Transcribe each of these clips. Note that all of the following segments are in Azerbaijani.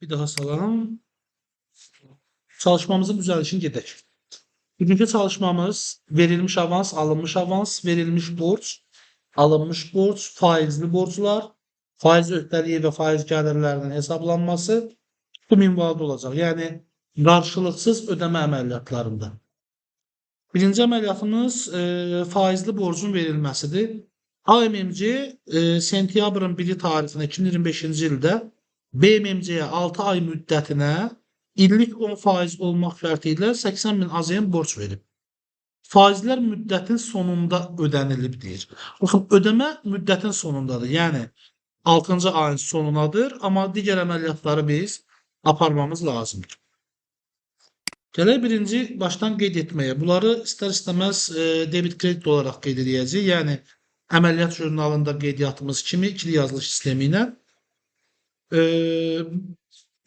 Bir daha salam. Çalışmamızın düzəlişini gedək. Bugünkü çalışmamız verilmiş avans, alınmış avans, verilmiş borc, alınmış borc, faizli borclar, faiz öhdəliyi və faiz gəlirlərinin hesablanması bu minvalda olacaq. Yəni qarşılıqsız ödəmə əməliyyatlarında. Birinci əməliyyatımız faizli borcun verilməsidir. AMMC sentyabrın 1-i tarixində 2025-ci ildə BMMC-yə 6 ay müddətinə illik 10% olmaq şərti ilə 80.000 AZM borc verib. Faizlər müddətin sonunda ödənilib deyir. Baxın, ödəmə müddətin sonundadır. Yəni 6-cı ayın sonunadır, amma digər əməliyyatları biz aparmamız lazımdır. Gələk birinci başdan qeyd etməyə. Bunları istər-istəməz debit kredit olaraq qeyd edəcəyik. Yəni əməliyyat jurnalında qeydiyyatımız kimi ikili yazılış sistemi ilə.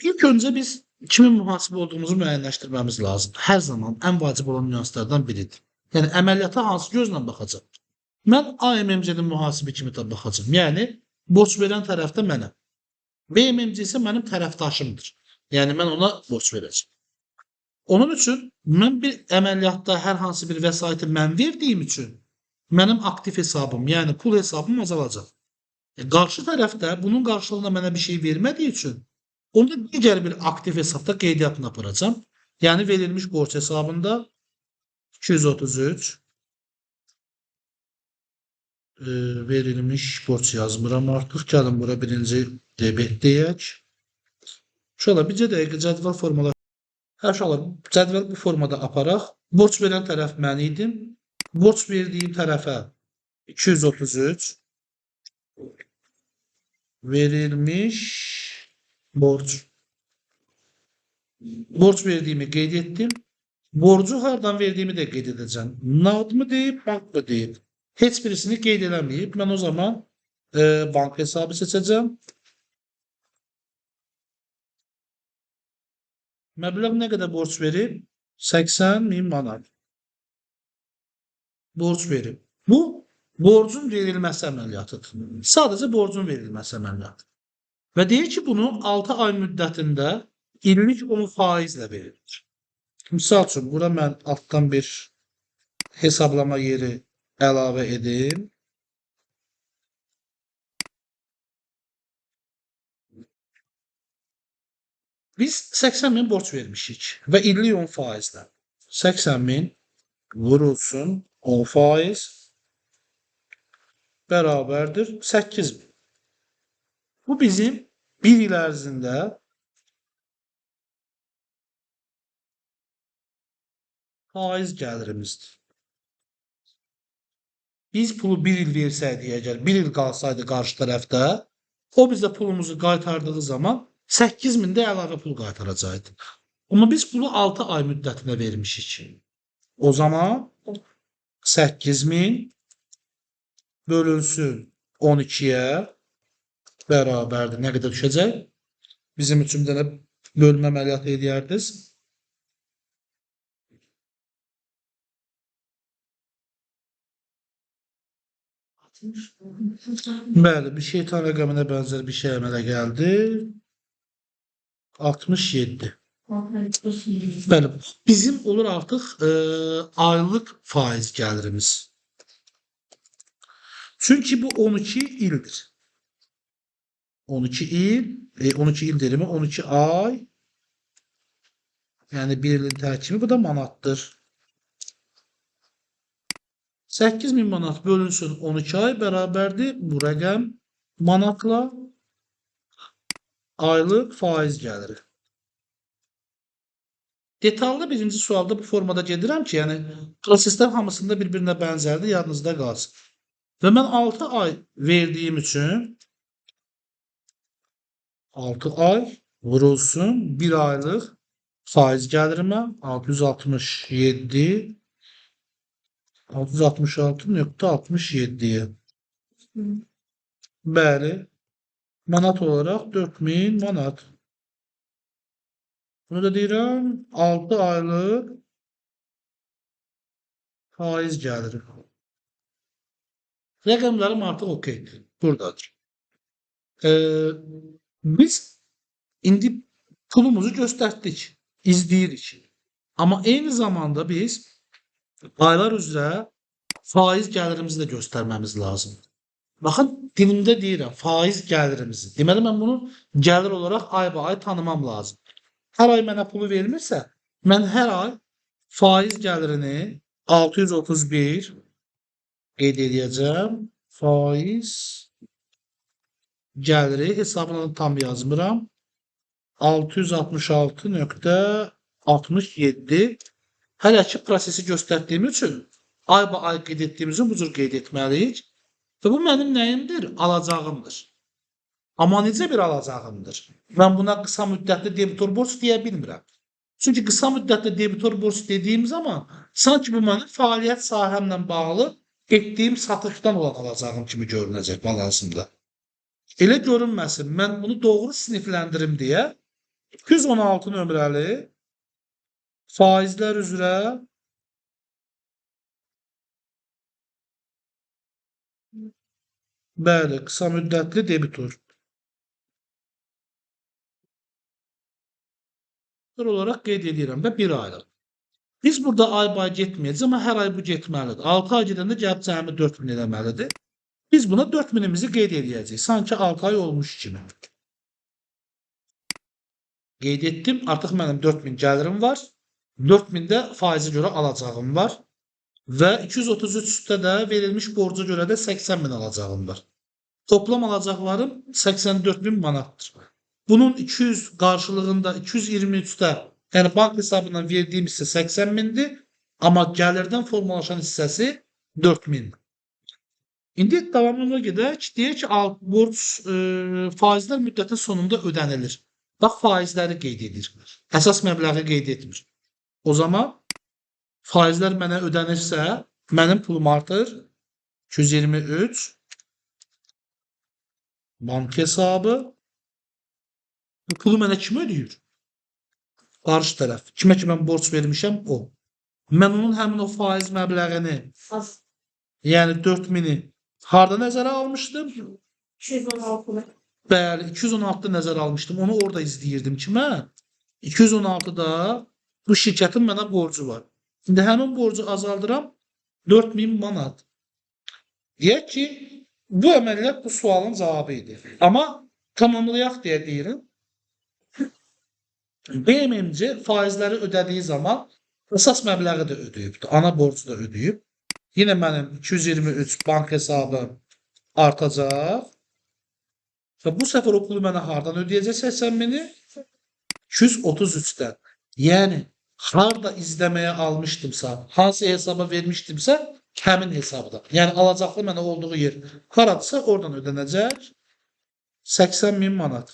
İlk öncə biz kimin mühasibə olduğumuzu müəyyənləşdirməmiz lazımdır. Hər zaman ən vacib olan nüanslardan biridir. Yəni əməliyyata hansı gözlə baxacaq? Mən AMMC-nin mühasibi kimi də baxacağam. Yəni borc verən tərəf də mənəm. BMMC isə mənim tərəfdaşımdır. Yəni mən ona borc verəcəm. Onun üçün mən bir əməliyyatda hər hansı bir vəsaiti mən verdiyim üçün mənim aktiv hesabım, yəni pul hesabım azalacaq. Qarşı tərəf də bunun qarşılığında mənə bir şey vermədiyi üçün onda digər bir aktiv hesabda qeydiyyatını aparacam. Yəni verilmiş borc hesabında 233 verilmiş borc yazmıram artıq. Gəlin bura birinci debet deyək. Şöyle bircə dəqiqə cədvəl formalar. Uşaqlar, cədvəl bu formada aparaq. Borc verən tərəf mən idim. Borc verdiyim tərəfə 233 verilmiş borc. Borc verdiğimi qeyd etdim. Borcu hardan verdiğimi de qeyd edəcəm. Nağd mı deyib, bank mı deyib? Heç birisini qeyd eləməyib. Mən o zaman bank hesabı seçəcəm. Məbləğ nə qədər borc verib? 80.000 manat. Borc verib. Bu borcun verilməsi əməliyyatıdır. Sadəcə borcun verilməsi əməliyyatıdır. Və deyir ki, bunu 6 ay müddətində illik 10% verilir. Misal üçün, bura mən altdan bir hesablama yeri əlavə edeyim. Biz 80.000 borc vermişik və illik 10%. 80.000 vurulsun 10% bərabərdir 8.000. Bu bizim bir il ərzində faiz gəlirimizdir. Biz pulu bir il versəydik, əgər bir il qalsaydı qarşı tərəfdə, o bizə pulumuzu qaytardığı zaman 8.000 də əlavə pul qaytaracaqdı. Amma biz pulu 6 ay müddətinə vermişik. O zaman 8.000 bölünsün 12'ye bərabərdir. Nə qədər düşəcək? Bizim üçün də bölmə əməliyyatı edərdiniz. Bəli, bir şeytan rəqəminə bənzər bir şey əmələ gəldi. 67. Bəli, bizim olur artıq aylıq faiz gəlirimiz. Çünki bu 12 ildir. 12 il, 12 il derimi 12 ay. Yəni bir ilin tərkimi bu da manatdır. 8.000 manat bölünsün 12 ay bərabərdir bu rəqəm manatla aylıq faiz gəliri. Detallı birinci sualda bu formada gedirəm ki, yəni proseslər hamısında bir-birinə bənzərdir, yadınızda qalsın. Və mən 6 ay verdiyim üçün 6 ay vurulsun 1 aylıq faiz gəlirimə 666.67'ye. Bəli, manat olaraq 4.000 manat. Bunu da deyirəm 6 aylıq faiz gəliri. Rəqəmlərim artıq okeydir. Buradadır. Biz indi pulumuzu göstərdik, izləyirik. Amma eyni zamanda biz aylar üzrə faiz gəlirimizi də göstərməmiz lazımdır. Baxın, dilimdə deyirəm, faiz gəlirimizi. Deməli, mən bunu gəlir olaraq ay tanımam lazım. Hər ay mənə pulu verilmirsə, mən hər ay faiz gəlirini 631 qeyd edəcəm. Faiz gəliri hesabını tam yazmıram. 666.67 hələ ki prosesi göstərdiyim üçün ay qeyd etdiyimizi bu cür qeyd etməliyik. Və bu mənim nəyimdir? Alacağımdır. Amma necə bir alacağımdır? Mən buna qısa müddətli debitor borc deyə bilmirəm. Çünki qısa müddətli debitor borc dediyim zaman sanki bu mənim fəaliyyət sahəmlə bağlı etdiyim satışdan olan alacağım kimi görünəcək balansımda. Elə görünməsin. Mən bunu doğru sinifləndirim deyə 216 nömrəli faizlər üzrə bəli, qısa müddətli debitor olaraq qeyd edirəm və 1 aylıq. Biz burada ay getməyəcək, amma hər ay bu getməlidir. 6 ay gedəndə gəlib cəmi 4000 eləməlidir. Biz buna 4000'imizi qeyd edəcəyik. Sanki 6 ay olmuş kimi. Qeyd etdim. Artıq mənim 4000 gəlirim var. 4000-də faizi görə alacağım var. Və 233-də də verilmiş borca görə də 80.000 alacağım var. Toplam alacaqlarım 84.000 manatdır. Bunun 200 qarşılığında 223'də, yəni bank hesabından verdiyim hissə 80.000'dir. Amma gəlirdən formalaşan hissəsi 4.000. İndi davamına gedək. Deyək ki, borc faizlər müddətin sonunda ödənilir. Bax, faizləri qeyd edir. Əsas məbləği qeyd etmir. O zaman faizlər mənə ödənirsə, mənim pulum artır. 223 bank hesabı. Bu pulu mənə kim ödəyir? Qarşı tərəf. Kimə ki mən borc vermişəm o. Mən onun həmin o faiz məbləğini, yəni 4.000'i harda nəzərə almışdım? 216. Bəli, 216'da nəzərə almışdım. Onu orada izləyirdim kimə? 216'da bu şirkətin mənə borcu var. İndi həmin borcu azaldıram 4.000 manat. Deyək ki, bu əməliyyat bu sualın cavabı idi. Amma tamamlayaq deyə deyirəm. BMMC faizləri ödədiyi zaman əsas məbləği də ödəyibdir. Ana borcu da ödəyib. Yine mənim 223 bank hesabı artacaq. Və bu səfər o pulu mənə hardan ödəyəcək 80.000'i? 233'dən. Yəni, harda izləməyə almışdımsa, hansı hesaba vermişdimsə, həmin hesabda. Yəni, alacaqlı mənə olduğu yer haradırsa, oradan ödənəcək 80.000 manat.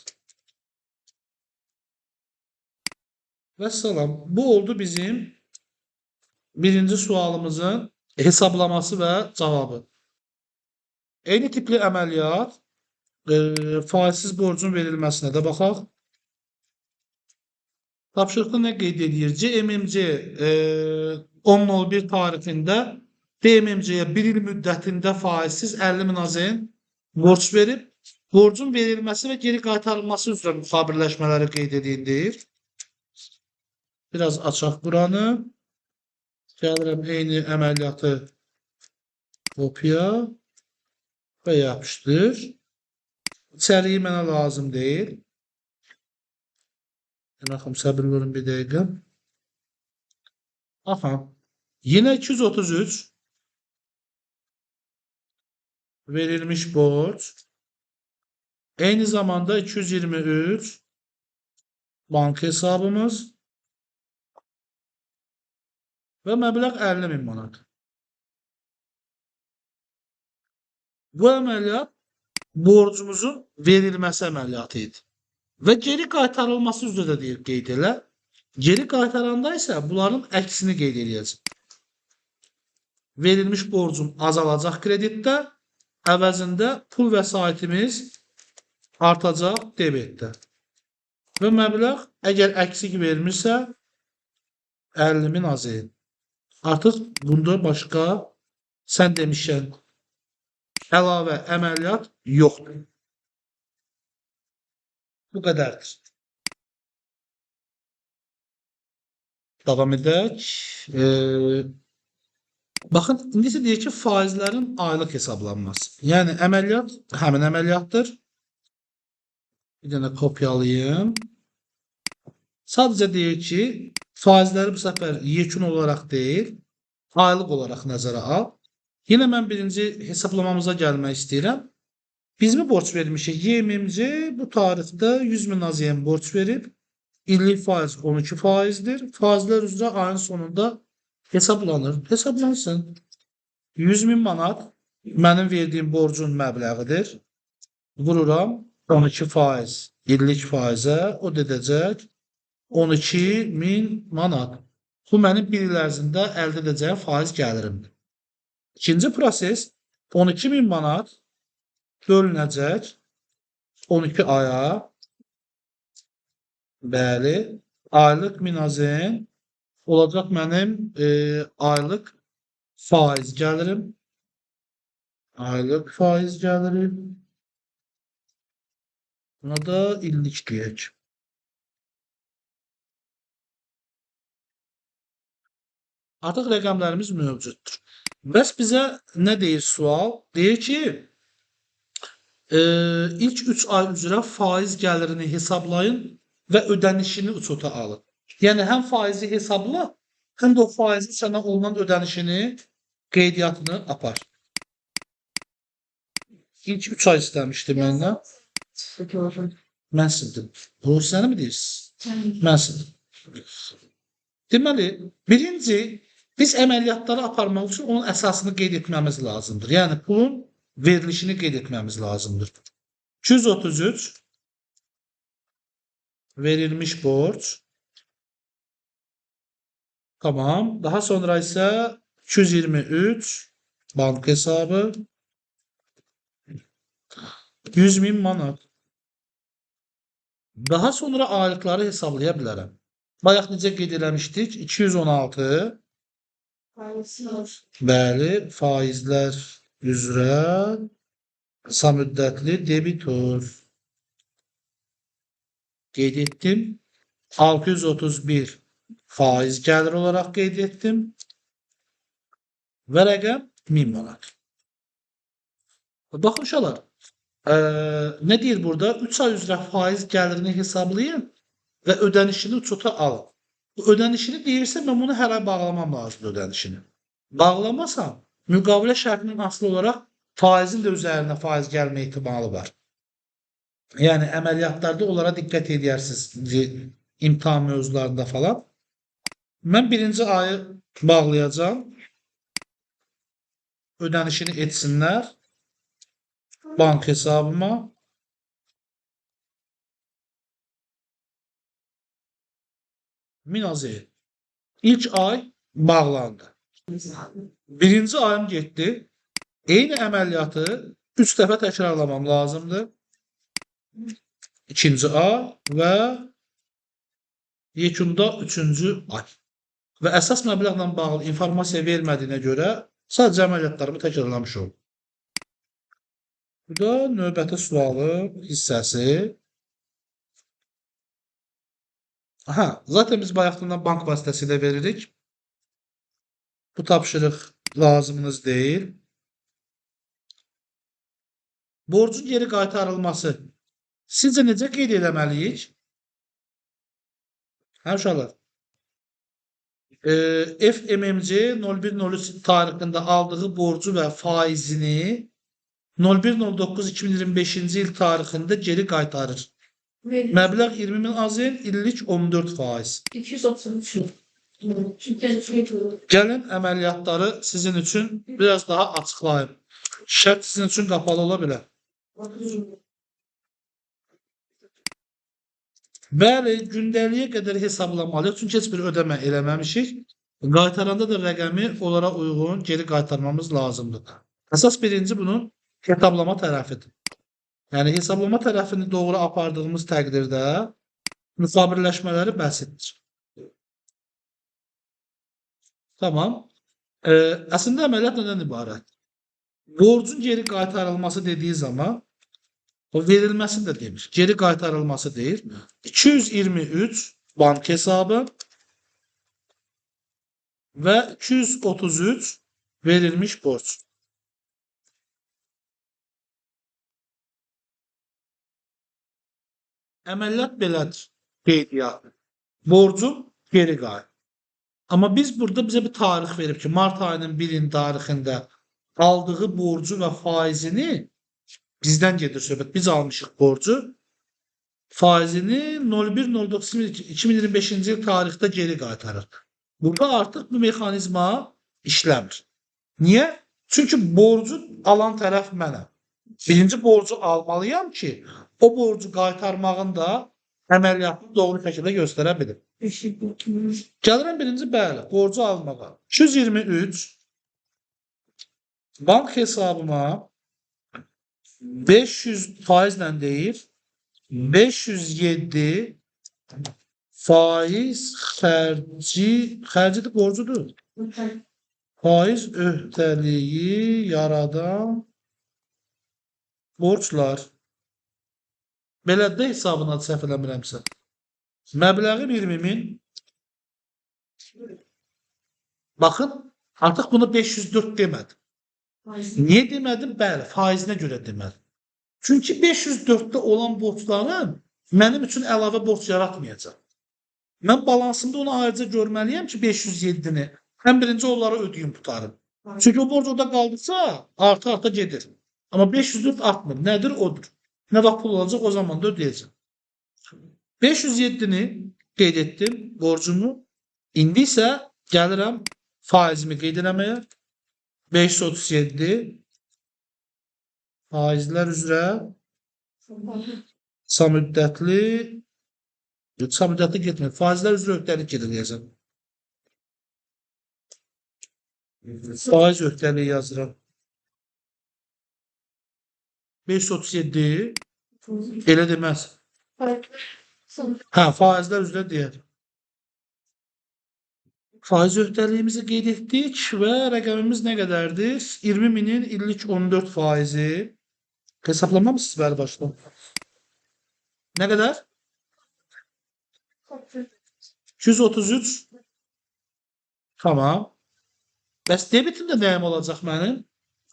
Vəssalam. Bu oldu bizim birinci sualımızın hesablaması və cavabı. Eyni tipli əməliyyat faizsiz borcun verilməsinə də baxaq. Tapşırıqda nə qeyd edir? CMMC 10.01 tarixində DMMC-yə 1 il müddətində faizsiz 50.000 AZN borc verib, borcun verilməsi və geri qaytarılması üzrə müxabirləşmələri qeyd edildir. Biraz açaq buranı. Gəlirəm eyni əməliyyatı kopya və yapışdır. İçəriyi mənə lazım deyil. Baxım, səbirli olun bir dəqiqə. Aha. Yine 233 verilmiş borc. Eyni zamanda 223 bank hesabımız və məbləğ 50.000 manat. Bu əməliyyat borcumuzun verilməsi əməliyyatı idi. Və geri qaytarılması üzrə də deyir qeyd elə. Geri qaytaranda isə bunların əksini qeyd edəcəm. Verilmiş borcum azalacaq kreditdə, əvəzində pul vəsaitimiz artacaq debetdə. Və məbləğ əgər əksik vermirsə 50.000 AZN. Artıq bunda başqa sən demişsən əlavə əməliyyat yoxdur. Bu qədərdir. Davam edək. Baxın, indi isə deyək ki, faizlərin aylıq hesablanması. Yəni əməliyyat həmin əməliyyatdır. Bir dənə kopyalayım. Sadəcə deyək ki, faizləri bu səfər yekun olaraq deyil, aylıq olaraq nəzərə al. Yenə mən birinci hesablamamıza gəlmək istəyirəm. Biz mi borc vermişik? YMMC bu tarixdə 100.000 AZM borc verib. İllik faiz 12%'dir. Faizlər üzrə ayın sonunda hesablanır. Hesablansın. 100.000 manat mənim verdiyim borcun məbləğidir. Vururam 12% illik faizə, o dedəcək 12.000 manat. Bu mənim bir il ərzində əldə edəcəyim faiz gəlirimdir. İkinci proses 12.000 manat bölünəcək 12 aya. Bəli, aylıq minazin olacaq mənim aylıq faiz gəlirim. Aylıq faiz gəlirim. Buna da illik deyək. Artıq rəqəmlərimiz mövcuddur. Bəs bizə nə deyir sual? Deyir ki, ilk 3 ay üzrə faiz gəlirini hesablayın və ödənişini uçota alın. Yəni həm faizi hesabla, həm də o faizin sənə olunan ödənişini, qeydiyyatını apar. İlk 3 ay istəmişdi məndən. Mən sildim. Bu səni mi deyirsiniz? Mən sildim. Deməli, birinci, biz əməliyyatları aparmaq üçün onun əsasını qeyd etməmiz lazımdır. Yəni pulun verilişini qeyd etməmiz lazımdır. 233 verilmiş borc. Tamam. Daha sonra isə 223 bank hesabı 100.000 manat. Daha sonra aylıqları hesablaya bilərəm. Bayaq necə qeyd eləmişdik? 216 bəli, faizlər üzrə qısa müddətli debitor. Qeyd etdim. 631 faiz gəlir olaraq qeyd etdim. Və rəqəm 1000 manat. Baxın uşaqlar, nə deyir burada? 3 ay üzrə faiz gəlirini hesablayın və ödənişini uçota alın. Bu ödənişini deyirsə, mən bunu hər ay bağlamam lazımdır ödənişini. Bağlamasam, müqavilə şərtinin asılı olaraq faizin də üzərinə faiz gəlmə ehtimalı var. Yəni əməliyyatlarda onlara diqqət edərsiniz, imtahan mövzularında falan. Mən birinci ayı bağlayacağım. Ödənişini etsinlər bank hesabıma. Minazir. İlk ay bağlandı. Birinci ayım getdi. Eyni əməliyyatı 3 dəfə təkrarlamam lazımdır. İkinci ay və yekunda 3-cü ay. Və əsas məbləğlə bağlı informasiya vermədiyinə görə sadəcə əməliyyatlarımı təkrarlamış oldum. Bu da növbəti sualın hissəsi. Aha, zaten biz bayaqdan bank vasitəsilə veririk. Bu tapşırıq lazımınız deyil. Borcun geri qaytarılması. Sizcə necə qeyd eləməliyik? Hə uşaqlar. FMMC 01.03 tarixində aldığı borcu və faizini 01.09.2025-ci il tarixində geri qaytarır. Məbləğ 20.000 AZN, illik 14%. 233. Gəlin əməliyyatları sizin üçün biraz daha açıqlayım. Şərt sizin üçün qapalı ola bilər. Bəli, gündəliyə qədər hesablamalıyıq. Çünki heç bir ödəmə eləməmişik. Qaytaranda da rəqəmi onlara uyğun geri qaytarmamız lazımdır. Əsas birinci bunun hesablama tərəfidir. Yəni hesablama tərəfini doğru apardığımız təqdirdə müqabilləşmələri bəsitdir. Tamam. Əslində əməliyyat nədən ibarət? Borcun geri qaytarılması dediyi zaman o verilməsi də demiş. Geri qaytarılması deyil. 223 bank hesabı və 233 verilmiş borc. Əməliyyat belədir. Qeydiyyat. Borcun geri qayıt. Amma biz burada bizə bir tarix verib ki, mart ayının 1-in tarixində aldığı borcu və faizini bizdən gedir söhbət. Biz almışıq borcu. Faizini 01.09.2025-ci il tarixdə geri qaytarır. Burada artıq bu mexanizma işləmir. Niyə? Çünki borcu alan tərəf mənəm. Birinci borcu almalıyam ki, o borcu qaytarmağın da əməliyyatını doğru şəkildə göstərə bilir. Gəlirəm birinci, bəli, borcu almağa. 223 bank hesabıma 500 faizlə deyir, 507 faiz xərcidir, borcudur. Faiz öhdəliyi yaradan borclar. Belədə hesabına səhv eləmirəmsə. Məbləğim 20.000. Baxın, artıq bunu 504 demədim. Niyə demədim? Bəli, faizinə görə demədim. Çünki 504-də olan borcların mənim üçün əlavə borc yaratmayacaq. Mən balansımda onu ayrıca görməliyəm ki, 507-ni ən birinci onlara ödəyim tutarım. Çünki o borc orada qaldısa, artı gedir. Amma 504 artmır. Nədir? Odur. Nə vaxt pul olacaq, o zaman da ödəyəcəm. 507-ni qeyd etdim, borcumu. İndi isə gəlirəm faizimi qeyd eləməyə. 537 faizlər üzrə qısa müddətli getmir. Faizlər üzrə öhdəlik gediləcəm. Faiz öhdəliyi yazıram. 537 elə deməz. Hə, faizlər üzrə deyər. Faiz öhdəliyimizi qeyd etdik və rəqəmimiz nə qədərdir? 20.000-in illik 14 faizi. Hesablamamısınız bəli başda? Nə qədər? 233. Tamam. Bəs debitimdə nəyim olacaq mənim?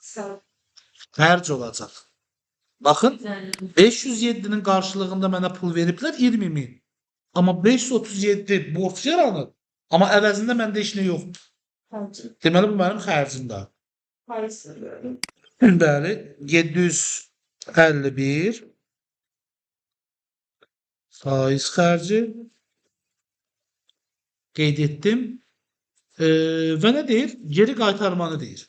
Xərc olacaq. Baxın, 507-nin qarşılığında mənə pul veriblər 20.000. Amma 537 borc yaranır. Amma əvəzində məndə heç nə yoxdur. Deməli, bu mənim xərcimdə. Bəli, 751 faiz xərci qeyd etdim. Və nə deyir? Geri qaytarmanı deyir.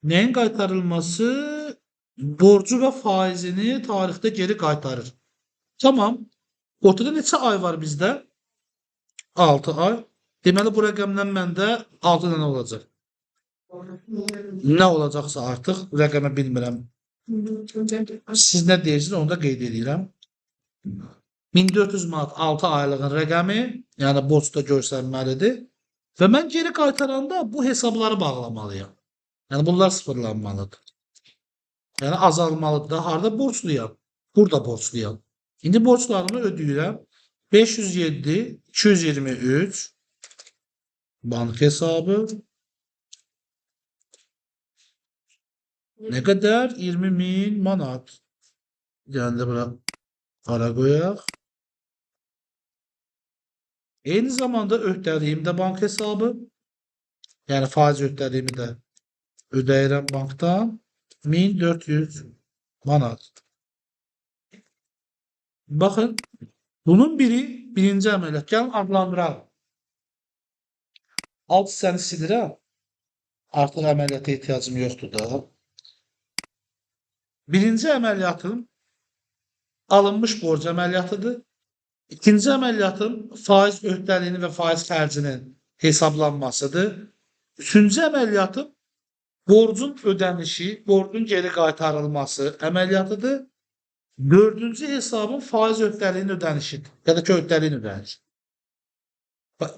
Nəyin qaytarılması? Borcu və faizini tarixdə geri qaytarır. Tamam. Ortada neçə ay var bizdə? 6 ay. Deməli, bu rəqəmdən məndə 6 dənə olacaq. Nə olacaqsa artıq rəqəmə bilmirəm. Siz nə deyirsiniz, onu da qeyd edirəm. 1400 manat 6 aylığın rəqəmi, yəni borcda göstərməlidir. Və mən geri qaytaranda bu hesabları bağlamalıyam. Yəni bunlar sıfırlanmalıdır. Yəni azalmalıdır da. Harada borcluyam? Burada borcluyam. İndi borclarımı ödəyirəm. 507, 223 bank hesabı. Nə qədər? 20.000 manat. Yəni də bura para qoyaq. Eyni zamanda öhdəliyim də bank hesabı. Yəni faiz öhdəliyimi də ödəyirəm bankdan. 1400 manat. Baxın, bunun birinci əməliyyat. Gəlin adlandıralım. Alt hissəni silirəm. Artıq əməliyyata ehtiyacım yoxdur da. Birinci əməliyyatım alınmış borc əməliyyatıdır. İkinci əməliyyatım faiz öhdəliyini və faiz xərcinin hesablanmasıdır. Üçüncü əməliyyatım borcun ödənişi, borcun geri qaytarılması əməliyyatıdır. Dördüncü hesabın faiz öhdəliyinin ödənişidir. Ya da ki, öhdəliyin ödənişi.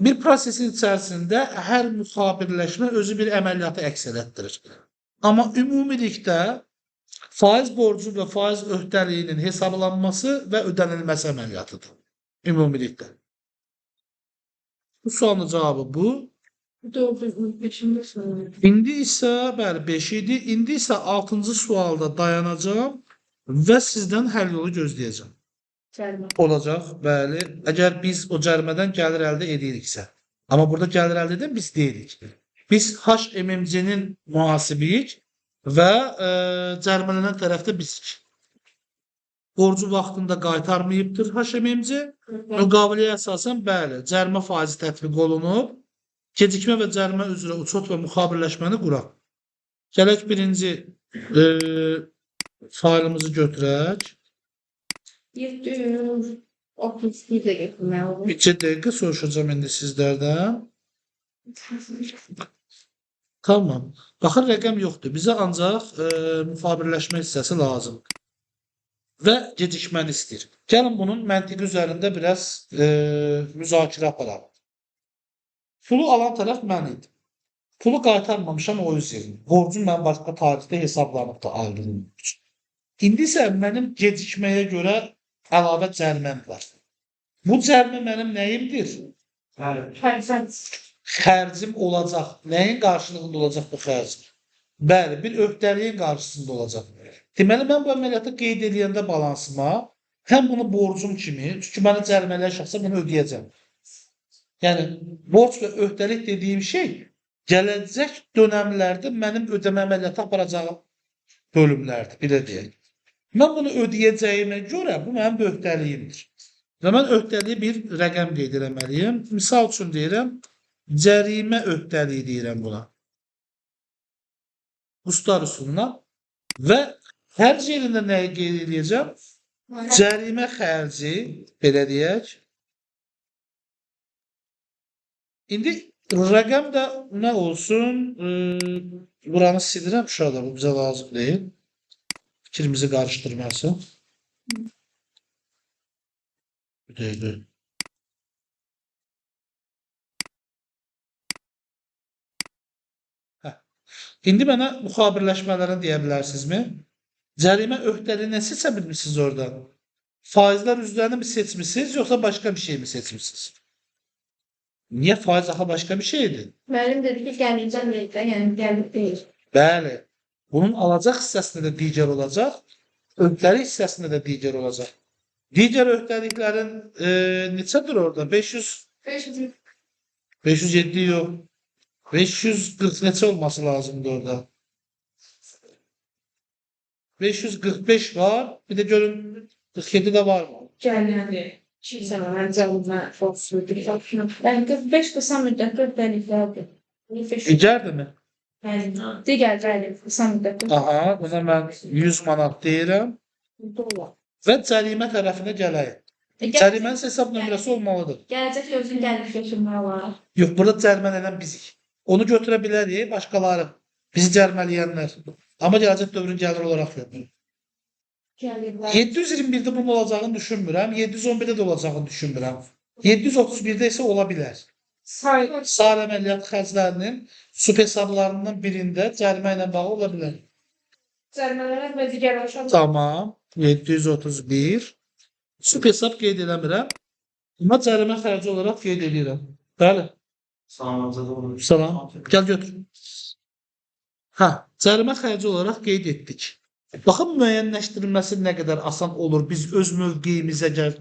Bir prosesin içərisində hər müxabirləşmə özü bir əməliyyatı əks etdirir. Amma ümumilikdə faiz borcu və faiz öhdəliyinin hesablanması və ödənilməsi əməliyyatıdır. Ümumilikdə. Bu sualın cavabı bu. Dördüncü, beşinci sınıf. İndi isə, bəli, 5 idi. İndi isə 6-cı sualda dayanacağam və sizdən həll yolu gözləyəcəm. Cəlmə. Olacaq, bəli. Əgər biz o cərimədən gəlir əldə ediriksə. Amma burada gəlir əldə edən biz deyilik. Biz HMMC-nin mühasibiyik və cərimələnən tərəfdə bizik. Borcu vaxtında qaytarmayıbdır HMMC. Müqaviləyə əsasən, bəli, cərimə faizi tətbiq olunub. Gecikmə və cərimə üzrə uçot və müxabirləşməni quraq. Gələk birinci faylımızı götürək. 731 də gətirmək olur. 2 dəqiqə soruşacağım indi sizlərdən. Tamam. Baxın, rəqəm yoxdur. Bizə ancaq müxabirləşmə hissəsi lazımdır. Və gecikməni istəyir. Gəlin bunun məntiqi üzərində biraz müzakirə aparalım. Pulu alan tərəf mən idim. Pulu qaytarmamışam o öz yerim. Borcum mən başqa tarixdə hesablanıb da ayrılmış. İndi isə mənim gecikməyə görə əlavə cəriməm var. Bu cərimə mənim nəyimdir? Xərcim olacaq. Nəyin qarşılığında olacaq bu xərcim? Bəli, bir öhdəliyin qarşısında olacaq. Deməli, mən bu əməliyyatı qeyd edəndə balansıma, həm bunu borcum kimi, çünki mənə cərimələyən şəxsə bunu ödəyəcəm. Yəni, borc və öhdəlik dediyim şey, gələcək dönəmlərdə mənim ödəmə əməliyyatı aparacağım bölümlərdir, belə deyək. Mən bunu ödəyəcəyimə görə, bu mənim öhdəliyimdir. Və mən öhdəliyi bir rəqəm qeyd eləməliyim. Misal üçün deyirəm, cərimə öhdəliyi deyirəm buna. Ustar üsuluna və xərc yerində nəyi qeyd edəcəm? Cərimə xərci, belə deyək. İndi rəqəm də nə olsun? Buranı silirəm, uşaqlar, bu bizə lazım deyil. Fikrimizi qarışdırmasın. Bir dəqiqə. İndi mənə müxabirləşmələrini deyə bilərsinizmi? Cərimə öhdəliyi nə seçə bilmişsiniz orada? Faizlər üzlərini mi seçmişsiniz, yoxsa başqa bir şey mi seçmişsiniz? Niyə faiz axı başqa bir şeydir? Müəllim dedi ki, gələcək deyil, yəni gəlib deyil. Bəli. Bunun alacaq hissəsində də digər olacaq, öhdəlik hissəsində də digər olacaq. Digər öhdəliklərin neçədir orada? 507 yox. 540 neçə olması lazımdır orada? 545 var. Bir də görün 47 də var mı? Gələcək. Mən cəlmə fosfurdur. Yəni 45 qısa müddətli öhdəliklərdir. Digərdir mi? Digər qısa müddətli. Aha, buna mən 100 manat deyirəm. Və cərimə tərəfinə gələyim. Cərimənin hesab nömrəsi olmalıdır. Gələcək özün gəlib götürmək olar. Yox, burada cərimələnən bizik. Onu götürə bilərik, başqaları. Bizi cərimələyənlər. Amma gələcək dövrün gəlir olaraq yox. 721-də bunun olacağını düşünmürəm. 711-də də olacağını düşünmürəm. 731-də isə ola bilər. Sahə əməliyyat xərclərinin sub hesablarından birində cərimə ilə bağlı ola bilər. Cərimələr və digər aşağı. Tamam. 731. Sub hesab qeyd eləmirəm. Amma cərimə xərci olaraq qeyd edirəm. Bəli. Salam. Gəl götür. Cərimə xərci olaraq qeyd etdik. Baxın, müəyyənləşdirilməsi nə qədər asan olur. Biz öz mövqeyimizə əgər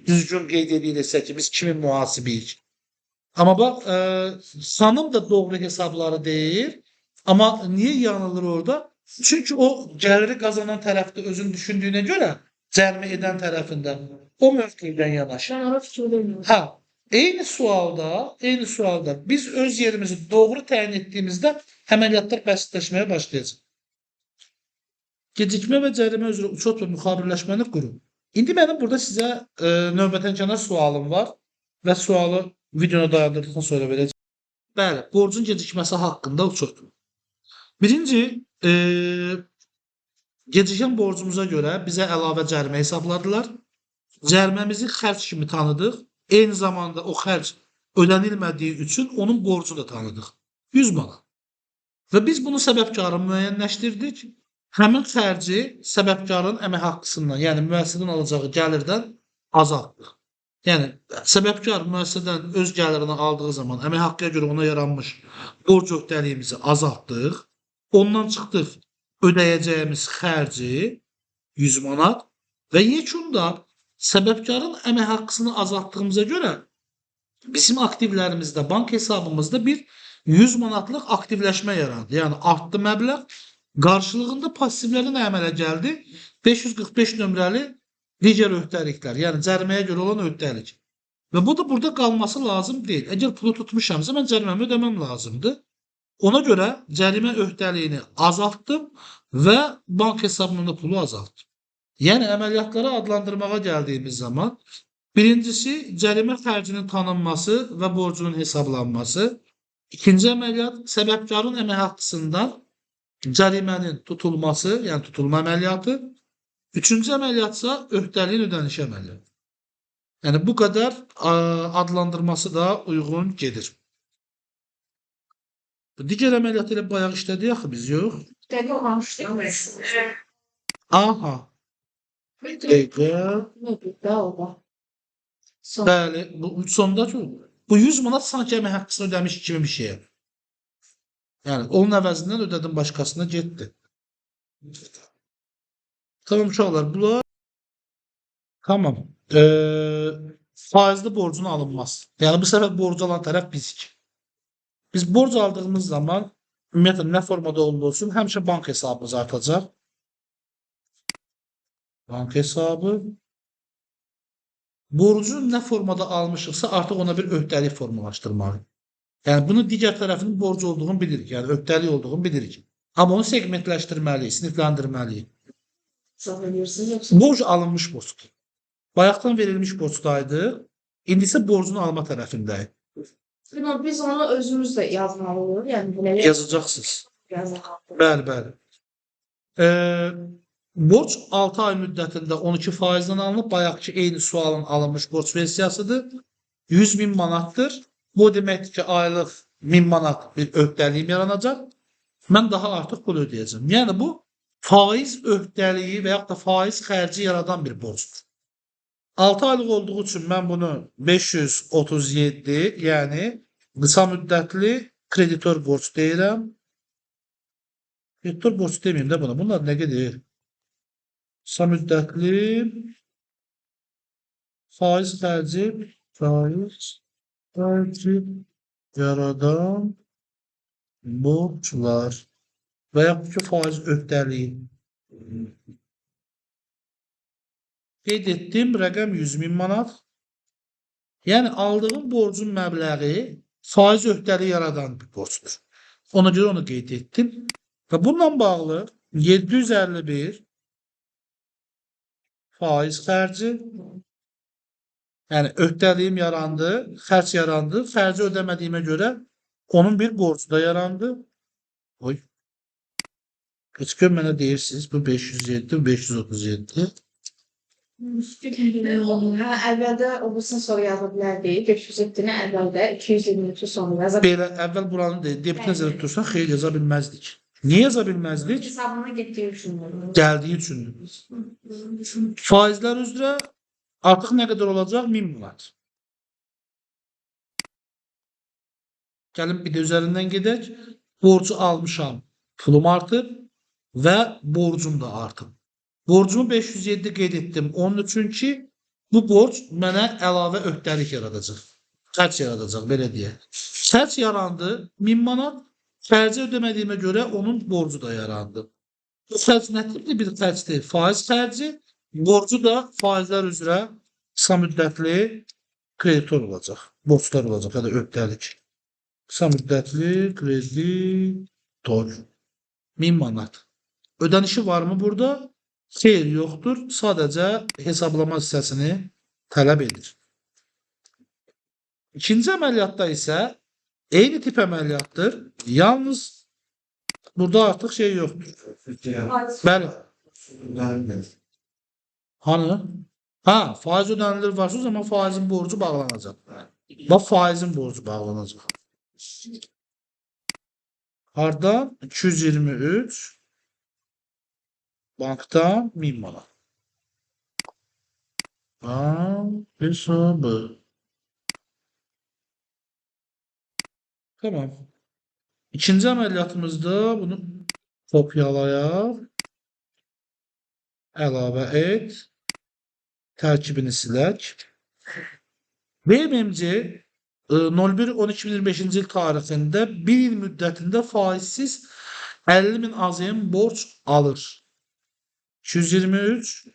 düzgün qeyd ediriksə ki, biz kimin mühasibiyik. Amma bax, xanım da doğru hesabları deyir. Amma niyə yanılır orada? Çünki o gəliri qazanan tərəfdə özünü düşündüyünə görə cərimə edən tərəfində o mövqeydən yanaşır. Mən ona fikir vermirəm. Eyni sualda biz öz yerimizi doğru təyin etdiyimizdə əməliyyatlar bəsitləşməyə başlayacaq. Gecikmə və cərimə üzrə uçot və müxabirləşməni qurun. İndi mənim burada sizə növbətənkənar sualım var və sualı videonu dayandırdıqdan sonra verəcəm. Bəli, borcun gecikməsi haqqında uçot. Birinci, gecikən borcumuza görə bizə əlavə cərimə hesabladılar. Cəriməmizi xərc kimi tanıdıq. Eyni zamanda o xərc ödənilmədiyi üçün onun borcunu da tanıdıq. 100 manat. Və biz bunu səbəbkarı müəyyənləşdirdik. Həmin xərci səbəbkarın əmək haqqısından, yəni müəssisədən alacağı gəlirdən azaltdıq. Yəni səbəbkar müəssisədən öz gəlirini aldığı zaman əmək haqqıya görə ona yaranmış borc öhdəliyimizi azaltdıq. Ondan çıxdıq ödəyəcəyimiz xərci 100 manat və yekunda səbəbkarın əmək haqqısını azaltdığımıza görə bizim aktivlərimizdə, bank hesabımızda bir 100 manatlıq aktivləşmə yarandı. Yəni artdı məbləğ. Qarşılığında passivlərə nə əmələ gəldi? 545 nömrəli digər öhdəliklər, yəni cəriməyə görə olan öhdəlik. Və bu da burada qalması lazım deyil. Əgər pulu tutmuşamsa, mən cəriməmi ödəməm lazımdır. Ona görə cərimə öhdəliyini azaltdım və bank hesabımda da pulu azaltdım. Yəni əməliyyatları adlandırmağa gəldiyimiz zaman birincisi cərimə xərcinin tanınması və borcunun hesablanması. İkinci əməliyyat səbəbkarın əmək haqqısından cərimənin tutulması, yəni tutulma əməliyyatı. Üçüncü əməliyyatsa öhdəliyin ödənişi əməliyyatı. Yəni bu qədər adlandırması da uyğun gedir. Digər əməliyyatı ilə bayaq işlədik axı biz, yox? Dəqiq olmamışdı. Aha. Dəqiqə. Nədir də o da? Bəli, bu sondakı bu 100 manat sanki əmək haqqısını ödəmiş kimi bir şey. Yəni onun əvəzindən ödədim başqasına getdi. Tamam uşaqlar, bunlar tamam. Faizli borcun alınması. Yəni bu səfər borcu alan tərəf bizik. Biz borc aldığımız zaman ümumiyyətlə nə formada olsun, həmişə bank hesabımız artacaq. Bank hesabı. Borcu nə formada almışıqsa artıq ona bir öhdəlik formalaşdırmalıyıq. Yəni bunu digər tərəfin borcu olduğunu bilirik. Yəni öhdəlik olduğunu bilirik. Amma onu segmentləşdirməliyik, sinifləndirməliyik. Borc alınmış borcdur. Bayaqdan verilmiş borcdaydı. İndi isə borcunu alma tərəfindəyik. Biz onu özümüz də yazmalıyıq. Yəni belə Yazacaqsınız. yazmalıyıq. Bəli, bəli. Borc 6 ay müddətində 12%-dən alınıb. Bayaqki eyni sualın alınmış borc versiyasıdır. 100 min manatdır. Bu deməkdir ki, aylıq 1000 manat bir öhdəliyim yaranacaq. Mən daha artıq pul ödəyəcəm. Yəni bu faiz öhdəliyi və yaxud da faiz xərci yaradan bir borcdur. 6 aylıq olduğu üçün mən bunu 537, yəni qısa müddətli kreditor borc deyirəm. Kreditor borc deməyim də buna. Bunlar nə gedir? Qısa müddətli faiz xərci yaradan borclar və yaxud ki faiz öhdəliyi. Qeyd etdim, rəqəm 100 min manat. Yəni aldığım borcun məbləği faiz öhdəliyi yaradan bir borcdur. Ona görə onu qeyd etdim. Və bununla bağlı 751 faiz xərci, yəni öhdəliyim yarandı, xərc yarandı, xərci ödəmədiyimə görə onun bir borcu da yarandı. Oy. Heç gün mənə deyirsiniz, bu 507, bu 537. Əvvəldə obusun sonra yaza bilərdik. 507-ni əvvəldə 223-ü sonra yaza Belə əvvəl buranı debit nəzərdə tutursan, xeyr yaza bilməzdik. Niyə yaza bilməzdik? hesabına getdiyi üçün. Gəldiyi üçün. Faizlər üzrə artıq nə qədər olacaq? 1000 manat. Gəlin bir də üzərindən gedək. Borcu almışam, pulum artıb və borcum da artıb. Borcumu 507 qeyd etdim. Onun üçün ki, bu borc mənə əlavə öhdəlik yaradacaq. Xərc yaradacaq, belə deyək. Xərc yarandı 1000 manat. Xərci ödəmədiyimə görə onun borcu da yarandı. Bu xərc nə tipli bir xərcdir? Faiz xərci, borcu da faizlər üzrə qısa müddətli kreditor olacaq. Borclar olacaq ya da öhdəlik. Qısa müddətli kreditor. 1000 manat. Ödənişi varmı burada? Xeyr, yoxdur. Sadəcə hesablama hissəsini tələb edir. İkinci əməliyyatda isə eyni tip əməliyyatdır. Yalnız burada artıq şey yoxdur. Bəli. Hanı? Ha, faiz ödənilir varsa o zaman faizin borcu bağlanacaq. Bax, faizin borcu bağlanacaq. Hardan? 223 bankdan 1000 manat. hesabı. Tamam. İkinci əməliyyatımızda bunu kopyalayaq, əlavə et, tərkibini silək. BMMC 01-12-2025-ci il tarixində bir il müddətində faizsiz 50.000 AZM borc alır. 223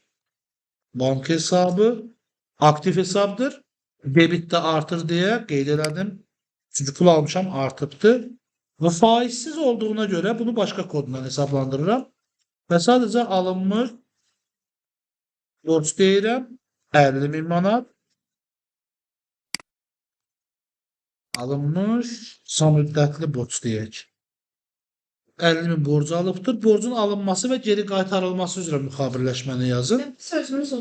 banka hesabı aktif hesabdır. Debit də artır deyə qeyd elədim. Çünki pul almışam, artıbdı. Və faizsiz olduğuna görə bunu başqa kodla hesablandırıram. Və sadəcə alınmış borc deyirəm. 50.000 manat. Alınmış samüddətli borc deyək. 50.000 borcu alıbdır. Borcun alınması və geri qaytarılması üzrə müxabirləşməni yazın. Biz özümüz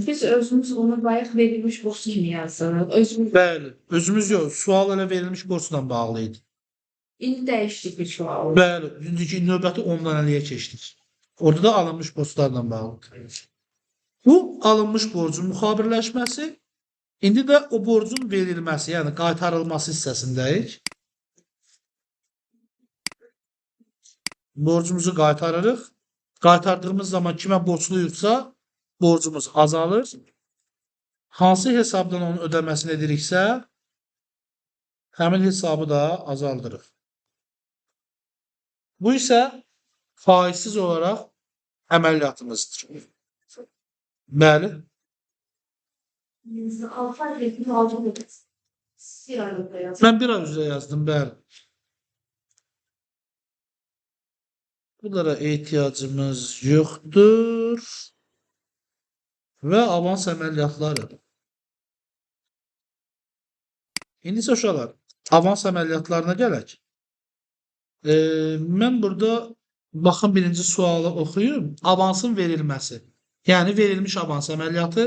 Biz özümüz onu bayaq verilmiş borç kimi yazırıq. Özümüz Bəli, özümüz yox, sual elə verilmiş borcla bağlı idi. indi dəyişdik bir sual. Bəli, indiki növbəti 10 dənəliyə keçdik. Orada da alınmış borclarla bağlıdır. Bu alınmış borcun müxabirləşməsi, indi də o borcun verilməsi, yəni qaytarılması hissəsindəyik. Borcumuzu qaytarırıq. Qaytardığımız zaman kimə borcluyuqsa, borcumuz azalır. Hansı hesabdan onun ödəməsini ediriksə, həmin hesabı da azaldırıq. Bu isə faizsiz olaraq əməliyyatımızdır. Bəli. Mən bir ay üzrə yazdım, bəli. Bunlara ehtiyacımız yoxdur. Və avans əməliyyatları. İndi isə uşaqlar, avans əməliyyatlarına gələk. Mən burada baxın birinci sualı oxuyum. Avansın verilməsi. Yəni verilmiş avans əməliyyatı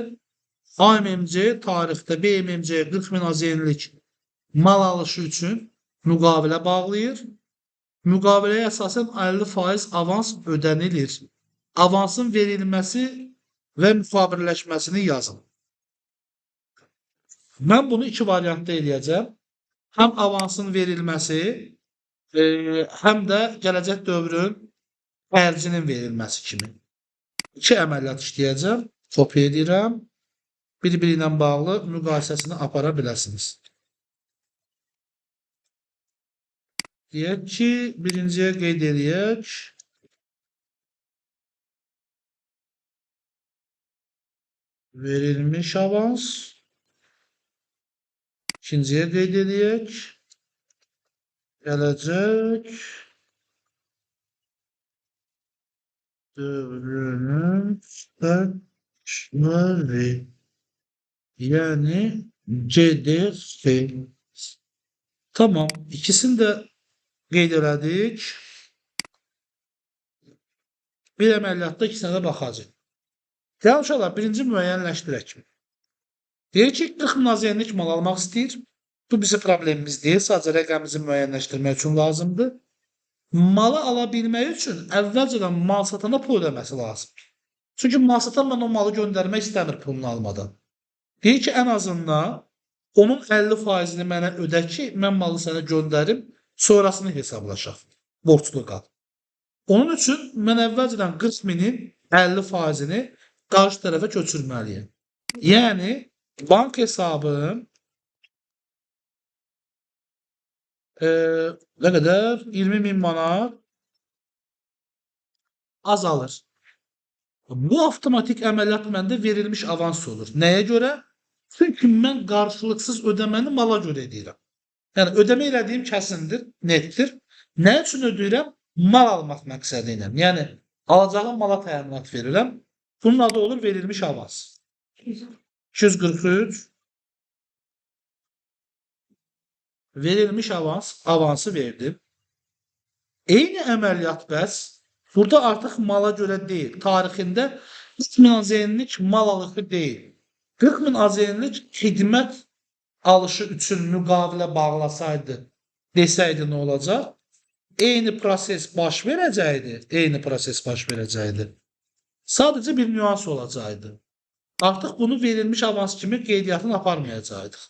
AMMC tarixdə BMMC 40.000 AZN-lik mal alışı üçün müqavilə bağlayır. Müqaviləyə əsasən 50% avans ödənilir. Avansın verilməsi və müxabirləşməsini yazın. Mən bunu iki variantda eləyəcəm. Həm avansın verilməsi, həm də gələcək dövrün xərcinin verilməsi kimi. İki əməliyyat işləyəcəm. Kopya edirəm. Bir-biri ilə bağlı müqayisəsini apara biləsiniz. Deyək ki, birinciyə qeyd edək. Verilmiş avans. İkinciyə qeyd edək. Gələcək dövrünün xərcləri. Yəni GDF. Tamam. İkisini də qeyd elədik. Bir əməliyyatda ikisinə də baxacaq. Gəlin uşaqlar, birinci müəyyənləşdirək. Deyir ki, 40.000 AZN-lik mal almaq istəyir. Bu bizim problemimiz deyil. Sadəcə rəqəmimizi müəyyənləşdirmək üçün lazımdır. Malı ala bilmək üçün əvvəlcədən mal satana pul ödəməsi lazımdır. Çünki mal satan mən o malı göndərmək istəmir pulunu almadan. Deyir ki, ən azından onun 50%-ni mənə ödə ki, mən malı sənə göndərim, sonrasını hesablaşaq. Borclu qal. Onun üçün mən əvvəlcədən 40.000-in 50%-ni qarşı tərəfə köçürməliyəm. Yəni, bank hesabım nə qədər? 20.000 manat azalır. Bu avtomatik əməliyyat məndə verilmiş avans olur. Nəyə görə? Çünki mən qarşılıqsız ödəməni mala görə edirəm. Yəni, ödəmə elədiyim kəsindir, netdir. Nə üçün ödəyirəm? Mal almaq məqsədi ilə. Yəni, alacağım mala təminat verirəm. Bunun adı olur verilmiş avans. 243 verilmiş avans, avansı verdim. Eyni əməliyyat bəs burada artıq mala görə deyil. Tarixində 40.000 AZN-lik mal alışı deyil. 40.000 AZN-lik xidmət alışı üçün müqavilə bağlasaydı, desəydi nə olacaq? Eyni proses baş verəcəkdi. Eyni proses baş verəcəkdi. Sadəcə bir nüans olacaqdı. Artıq bunu verilmiş avans kimi qeydiyyatını aparmayacaqdıq.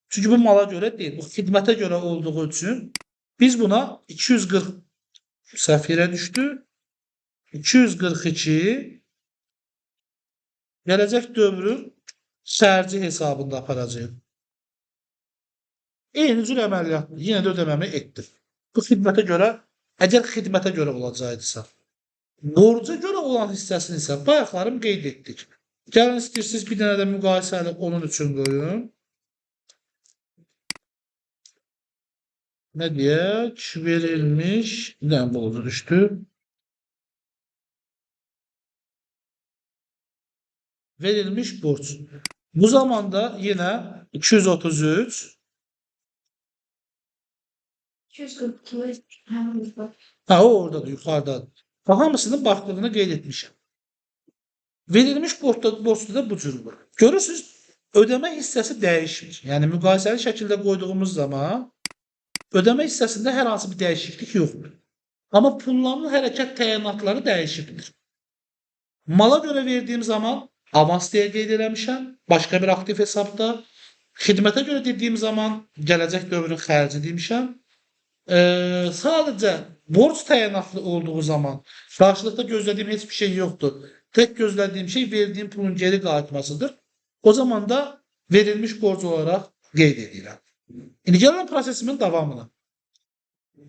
Çünki bu mala görə deyil, bu xidmətə görə olduğu üçün biz buna 240 səhv yerə düşdü. 242 gələcək dövrün xərci hesabında aparacağıq. Eyni cür əməliyyat, yenə də ödəməmi etdim. Bu xidmətə görə, əgər xidmətə görə olacaqdısa, borca görə olan hissəsini isə bayaqlarım qeyd etdik. Gəlin istəyirsiniz bir dənə də müqayisəli onun üçün qoyun. Nə deyək? Verilmiş, bir dənə borcu düşdü. Verilmiş borç. Bu zamanda yenə 233 242 həmin var. ha, o oradadır, yuxarıdadır. Və hamısının baxdığını qeyd etmişəm. Verilmiş borçda da bu cürdür. Görürsünüz, ödəmə hissəsi dəyişmir. Yəni, müqayisəli şəkildə qoyduğumuz zaman ödəmə hissəsində hər hansı bir dəyişiklik yoxdur. Amma pulların hərəkət təyinatları dəyişikdir. Mala görə verdiyim zaman avans deyə qeyd eləmişəm, başqa bir aktiv hesabda. Xidmətə görə dediyim zaman gələcək dövrün xərci demişəm. Sadəcə borc təyinatlı olduğu zaman qarşılıqda gözlədiyim heç bir şey yoxdur. Tək gözlədiyim şey verdiyim pulun geri qayıtmasıdır. O zaman da verilmiş borc olaraq qeyd edirəm. İndi gələn prosesimin davamına.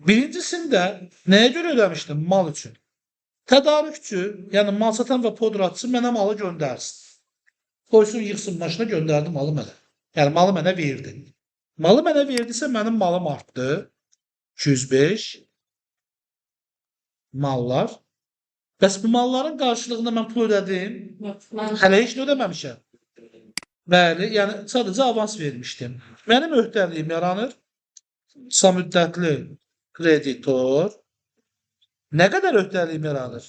Birincisində nəyə görə ödəmişdim? Mal üçün. Tədarükçü, yəni mal satan və podratçı mənə malı göndərsin. Qoysun, yığsın maşına, göndərdi malı mənə. Yəni malı mənə verdi. Malı mənə verdisə mənim malım artdı. 205 mallar. Bəs bu malların qarşılığında mən pul ödədim. Hələ heç nə ödəməmişəm. Bəli, yəni sadəcə avans vermişdim. Mənim öhdəliyim yaranır. Qısa müddətli kreditor. Nə qədər öhdəliyim yaranır?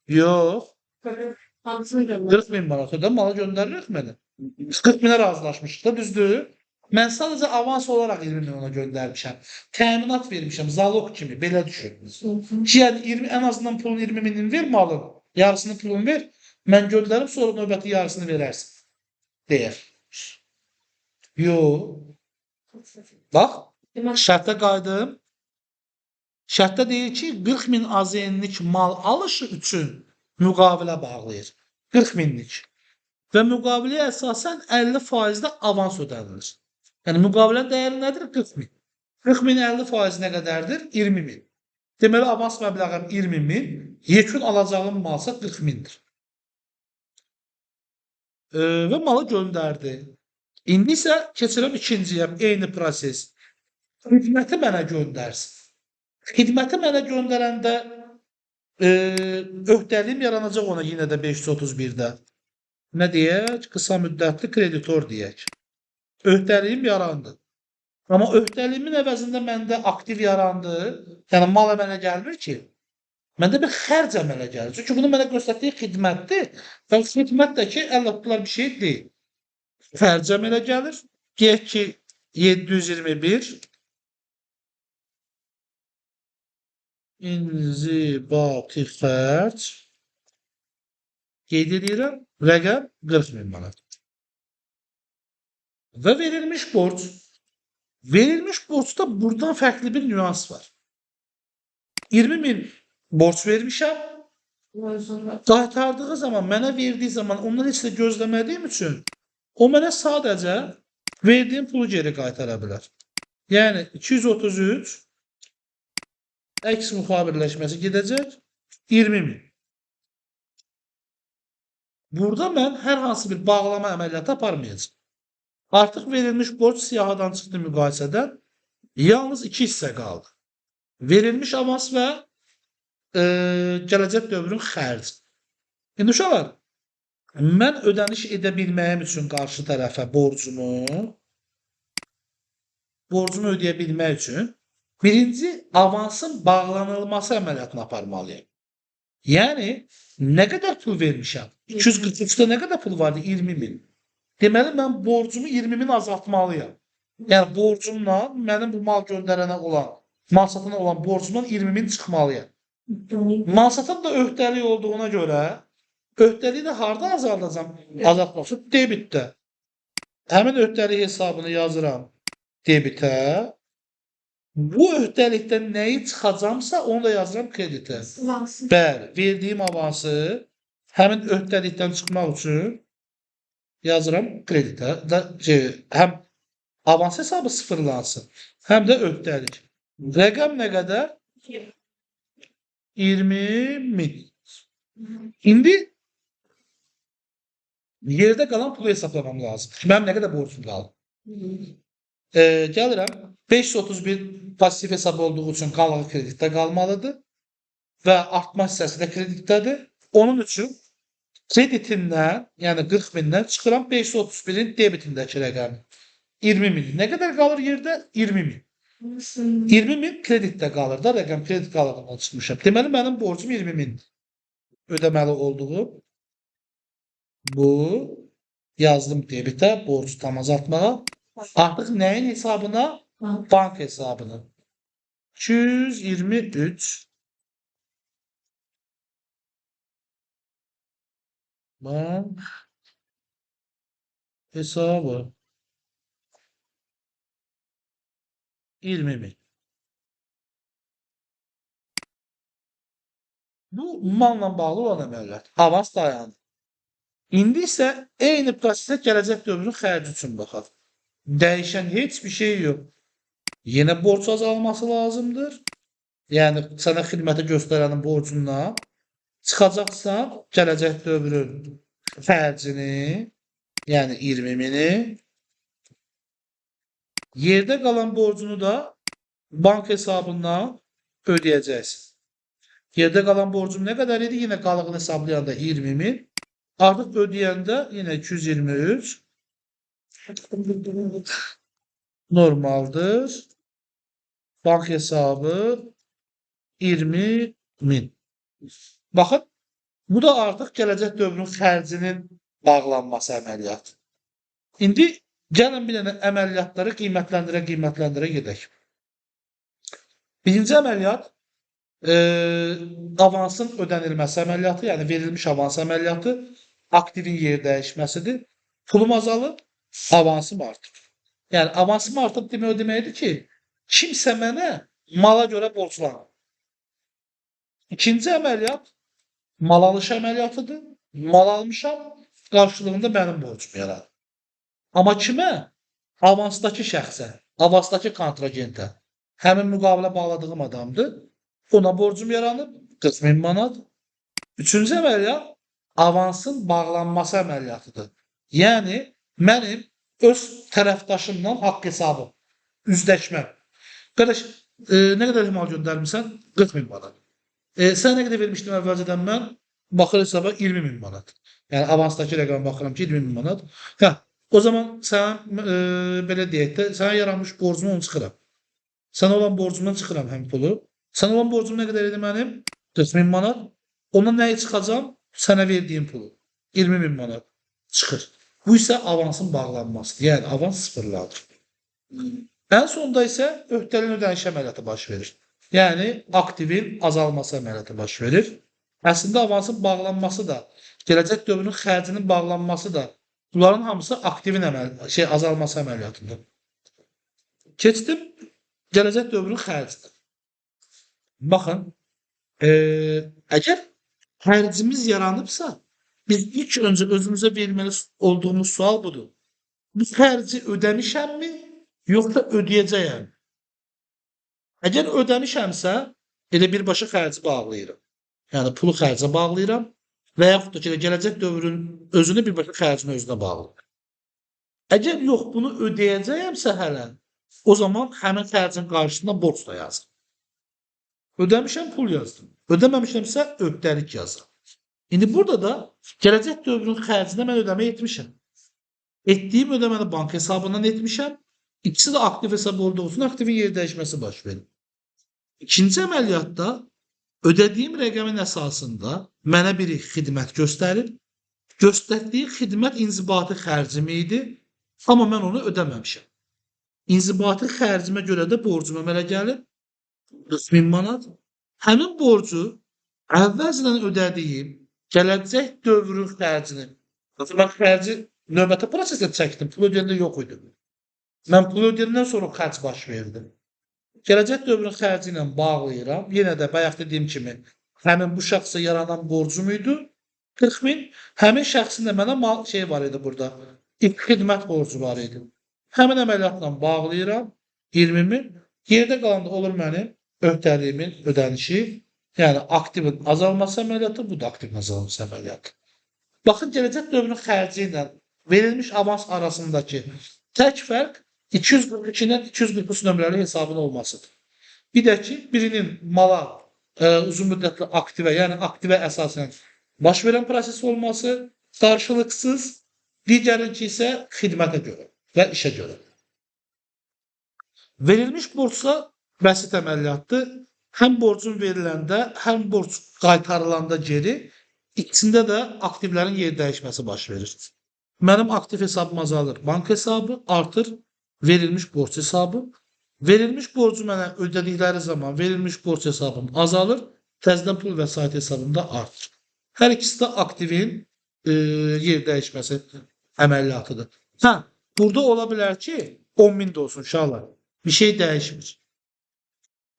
Yox. 40.000 manat ödəm, malı göndəririk mənə. 40.000-ə razılaşmışıq da, düzdür? Mən sadəcə avans olaraq 20.000 ona göndərmişəm. Təminat vermişəm, zalog kimi, belə düşün. Yəni, ən azından pulun 20.000'ini ver, malın, yarısını pulunu ver, mən göndərib, sonra növbəti yarısını verərsin, deyər. Yox. Bax, şərtdə qaydım. Şərtdə deyir ki, 40.000 AZN-lik mal alışı üçün müqavilə bağlayır. 40.000'lik. Və müqaviləyə əsasən 50% avans ödənilir. Yəni, müqavilə dəyəri nədir? 40.000. 40.000 50% nə qədərdir? 20.000. Deməli, avans məbləğim 20.000, yekun alacağım malsa 40.000'dir. Və malı göndərdi. İndi isə keçirəm ikinciyə, eyni proses. Xidməti mənə göndərsin. Xidməti mənə göndərəndə öhdəliyim yaranacaq ona yenə də 531-də. Nə deyək? Qısa müddətli kreditor deyək. Öhdəliyim yarandı. Amma öhdəliyimin əvəzində məndə aktiv yarandı. Yəni, mal əmələ gəlmir ki. Məndə bir xərc əmələ gəlir. Çünki bunu mənə göstərdiyi xidmətdir. Və xidmət də ki, əlləflər bir şey deyil. Xərc əmələ gəlir. Deyək ki, 721 İnzibati xərc qeyd edirəm, rəqəm 40.000 manat. Və verilmiş borc. Verilmiş borcda buradan fərqli bir nüans var. 20.000 borc vermişəm. Qaytardığı zaman, mənə verdiyi zaman, ondan heç də gözləmədiyim üçün o mənə sadəcə verdiyim pulu geri qaytara bilər. Yəni, 233 əks müxabirləşməsi gedəcək 20.000. Burada mən hər hansı bir bağlama əməliyyatı aparmayacağım. Artıq verilmiş borc siyahadan çıxdı müqayisədən. Yalnız iki hissə qaldı. Verilmiş avans və gələcək dövrün xərci. İndi uşaqlar, mən ödəniş edə bilməyim üçün qarşı tərəfə borcumu ödəyə bilmək üçün birinci, avansın bağlanılması əməliyyatını aparmalıyım. Yəni, nə qədər pul vermişəm? 243'də nə qədər pul vardı? 20.000. Deməli, mən borcumu 20.000 azaltmalıyam. Yəni, borcumla, mənim bu mal göndərənə olan, mal satana olan borcumdan 20.000 çıxmalıyam. Mal satan da öhdəlik olduğuna görə Öhdəliyi də harda azaldacam? Azaltmaq üçün debitdə. Həmin öhdəlik hesabını yazıram debitə. Bu öhdəlikdən nəyi çıxacamsa onu da yazıram kreditə. Avansı. Bəli, verdiyim avansı həmin öhdəlikdən çıxmaq üçün yazıram kreditə. Həm avans hesabı sıfırlansın, həm də öhdəlik. Rəqəm nə qədər? 20.000. İndi yerdə qalan pulu hesablamam lazım. Mənim nə qədər borcum qaldı? Gəlirəm 531 pasiv hesab olduğu üçün qalığı kreditdə qalmalıdır və artma hissəsi də kreditdədir. Onun üçün kreditindən, yəni 40.000-dən çıxıram 531-in debitindəki rəqəmi. 20.000. Nə qədər qalır yerdə? 20.000. 20.000 kreditdə qalır da, rəqəm kredit qalığından çıxmışam. Deməli, mənim borcum 20.000-dir. Ödəməli olduğum bu yazdım debitə, borcu tam azaltmağa. Artıq nəyin hesabına? Bank hesabına. 223 bank hesabı 20.000. Bu malla bağlı olan əməliyyat. Avans dayandı. İndi isə eyni prosesə gələcək dövrün xərci üçün baxaq. Dəyişən heç bir şey yox. Yenə borc azalması lazımdır. Yəni sənə xidməti göstərənin borcundan çıxacaqsan gələcək dövrün xərcini, yəni 20.000-i, yerdə qalan borcunu da bank hesabından ödəyəcəksin. Yerdə qalan borcum nə qədər idi? Yenə qalığını hesablayanda 20.000. Artıq ödəyəndə yenə 223 normaldır. Bank hesabı 20.000. Baxın, bu da artıq gələcək dövrün xərcinin bağlanması əməliyyatı. İndi gəlin bir dənə əməliyyatları qiymətləndirə gedək. Birinci əməliyyat avansın ödənilməsi əməliyyatı, yəni verilmiş avans əməliyyatı, aktivin yer dəyişməsidir. Pulum azalıb, avansım artıb. Yəni avansım artıb demək o deməkdir ki, kimsə mənə mala görə borclanır. İkinci əməliyyat mal alış əməliyyatıdır. Mal almışam, qarşılığında mənim borcum yaradır. Amma kimə? Avansdakı şəxsə, avansdakı kontragentə. Həmin müqavilə bağladığım adamdır. Ona borcum yaranıb 40.000 manat. Üçüncü əməliyyat avansın bağlanması əməliyyatıdır. Yəni mənim öz tərəfdaşımla haqq hesabım, üzləşməm. Qardaş, nə qədər mal göndərmirsən? 40.000 manat. Sən nə qədər vermişdim əvvəlcədən mən? Baxır hesaba 20.000 manat. Yəni avansdakı rəqəmə baxıram ki, 20.000 manat. Hə, o zaman sən belə deyək də, sənə yaranmış borcumu onu çıxıram. Sənə olan borcumdan çıxıram həm pulu. Sənə olan borcum nə qədər idi mənim? 40.000 manat. Ondan nəyi çıxacam? Sənə verdiyim pulu. 20.000 manat çıxır. Bu isə avansın bağlanmasıdır. Yəni avans sıfırlanır. Ən sonda isə öhdəliyin ödəniş əməliyyatı baş verir. Yəni aktivin azalması əməliyyatı baş verir. Əslində avansın bağlanması da, gələcək dövrün xərcinin bağlanması da, bunların hamısı aktivin azalması əməliyyatıdır. Keçdim gələcək dövrün xərcinə. Baxın, əgər xərcimiz yaranıbsa, biz ilk öncə özümüzə verməli olduğumuz sual budur. Bu xərci ödəmişəmmi, yoxsa ödəyəcəyəm? Əgər ödəmişəmsə, elə birbaşa xərci bağlayıram. Yəni pulu xərcə bağlayıram və yaxud da ki, gələcək dövrün özünü birbaşa xərcini özünə bağlayıram. Əgər yox, bunu ödəyəcəyəmsə hələ, o zaman həmin xərcin qarşısında borc da yazdım. Ödəmişəm, pul yazdım. Ödəməmişəmsə, öhdəlik yazdım. İndi burada da gələcək dövrün xərcinə mən ödəmə etmişəm. Etdiyim ödəməni bank hesabından etmişəm. İkisi də aktiv hesab olduğu üçün aktivin yer dəyişməsi baş verir. İkinci əməliyyatda ödədiyim rəqəmin əsasında mənə biri xidmət göstərir. Göstərdiyi xidmət inzibati xərcim idi, amma mən onu ödəməmişəm. İnzibati xərcimə görə də borcum əmələ gəlib 40.000 manat. Həmin borcu əvvəlcədən ödədiyim gələcək dövrün xərcini. Mən xərci növbəti prosesdə çəkdim. Pul ödəyəndə yox idi. Mən pul ödəyəndən sonra xərc baş verdi. Gələcək dövrün xərci ilə bağlayıram. Yenə də bayaq dediyim kimi, həmin bu şəxsə yaranan borcum idi 40.000. Həmin şəxsin də mənə şey var idi burada. İlk xidmət borcu var idi. Həmin əməliyyatla bağlayıram 20.000. Yerdə qalanda olur mənim öhdəliyimin ödənişi. Yəni aktivin azalması əməliyyatı, bu da aktivin azalması əməliyyatı. Baxın, gələcək dövrün xərci ilə verilmiş avans arasındakı tək fərq 242-dən 243 nömrəli hesabın olmasıdır. Bir də ki, birinin mala uzun müddətli aktivə, yəni aktivə əsasən baş verən proses olması qarşılıqsız, digərinki isə xidmətə görə və işə görə. Verilmiş borcsa bəsit əməliyyatdır. Həm borcun veriləndə, həm borc qaytarılanda geri, ikisində də aktivlərin yer dəyişməsi baş verir. Mənim aktiv hesabım azalır, bank hesabı artır, verilmiş borc hesabı. Verilmiş borcu mənə ödədikləri zaman verilmiş borc hesabım azalır, təzədən pul vəsait hesabım da artır. Hər ikisi də aktivin yer dəyişməsi əməliyyatıdır. Burada ola bilər ki, 10.000 də olsun uşaqlar, bir şey dəyişmir.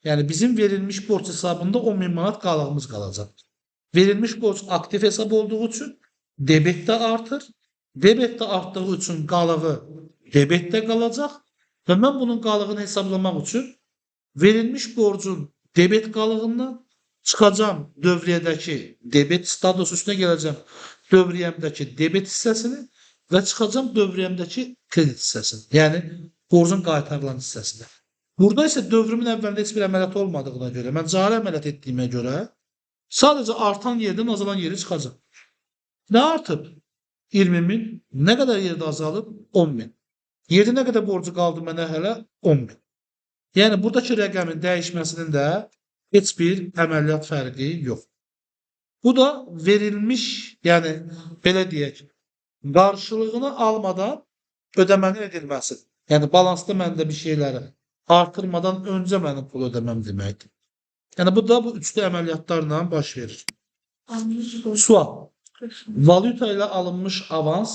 Yəni bizim verilmiş borc hesabında 10.000 manat qalığımız qalacaq. Verilmiş borc aktiv hesab olduğu üçün debet də artır. Debet də artdığı üçün qalığı debet də qalacaq və mən bunun qalığını hesablamaq üçün verilmiş borcun debet qalığından çıxacam dövriyyədəki debet statusu üstünə gələcəm dövriyyəmdəki debet hissəsini və çıxacam dövriyyəmdəki kredit hissəsini. Yəni borcun qaytarılan hissəsini. Burada isə dövrümün əvvəlində heç bir əməliyyat olmadığına görə, mən cari əməliyyat etdiyimə görə sadəcə artan yerdən azalan yeri çıxacaq. Nə artıb? 20.000. Nə qədər yerdə azalıb? 10.000. Yerdə nə qədər borcu qaldı mənə hələ? 10.000. Yəni buradakı rəqəmin dəyişməsinin də heç bir əməliyyat fərqi yox. Bu da verilmiş, yəni belə deyək, qarşılığını almadan ödəmənin edilməsi. Yəni balansda məndə bir şeyləri artırmadan öncə mənim pul ödəməm deməkdir. Yəni bu da bu üçlü əməliyyatlarla baş verir. Sual. Valyuta ilə alınmış avans,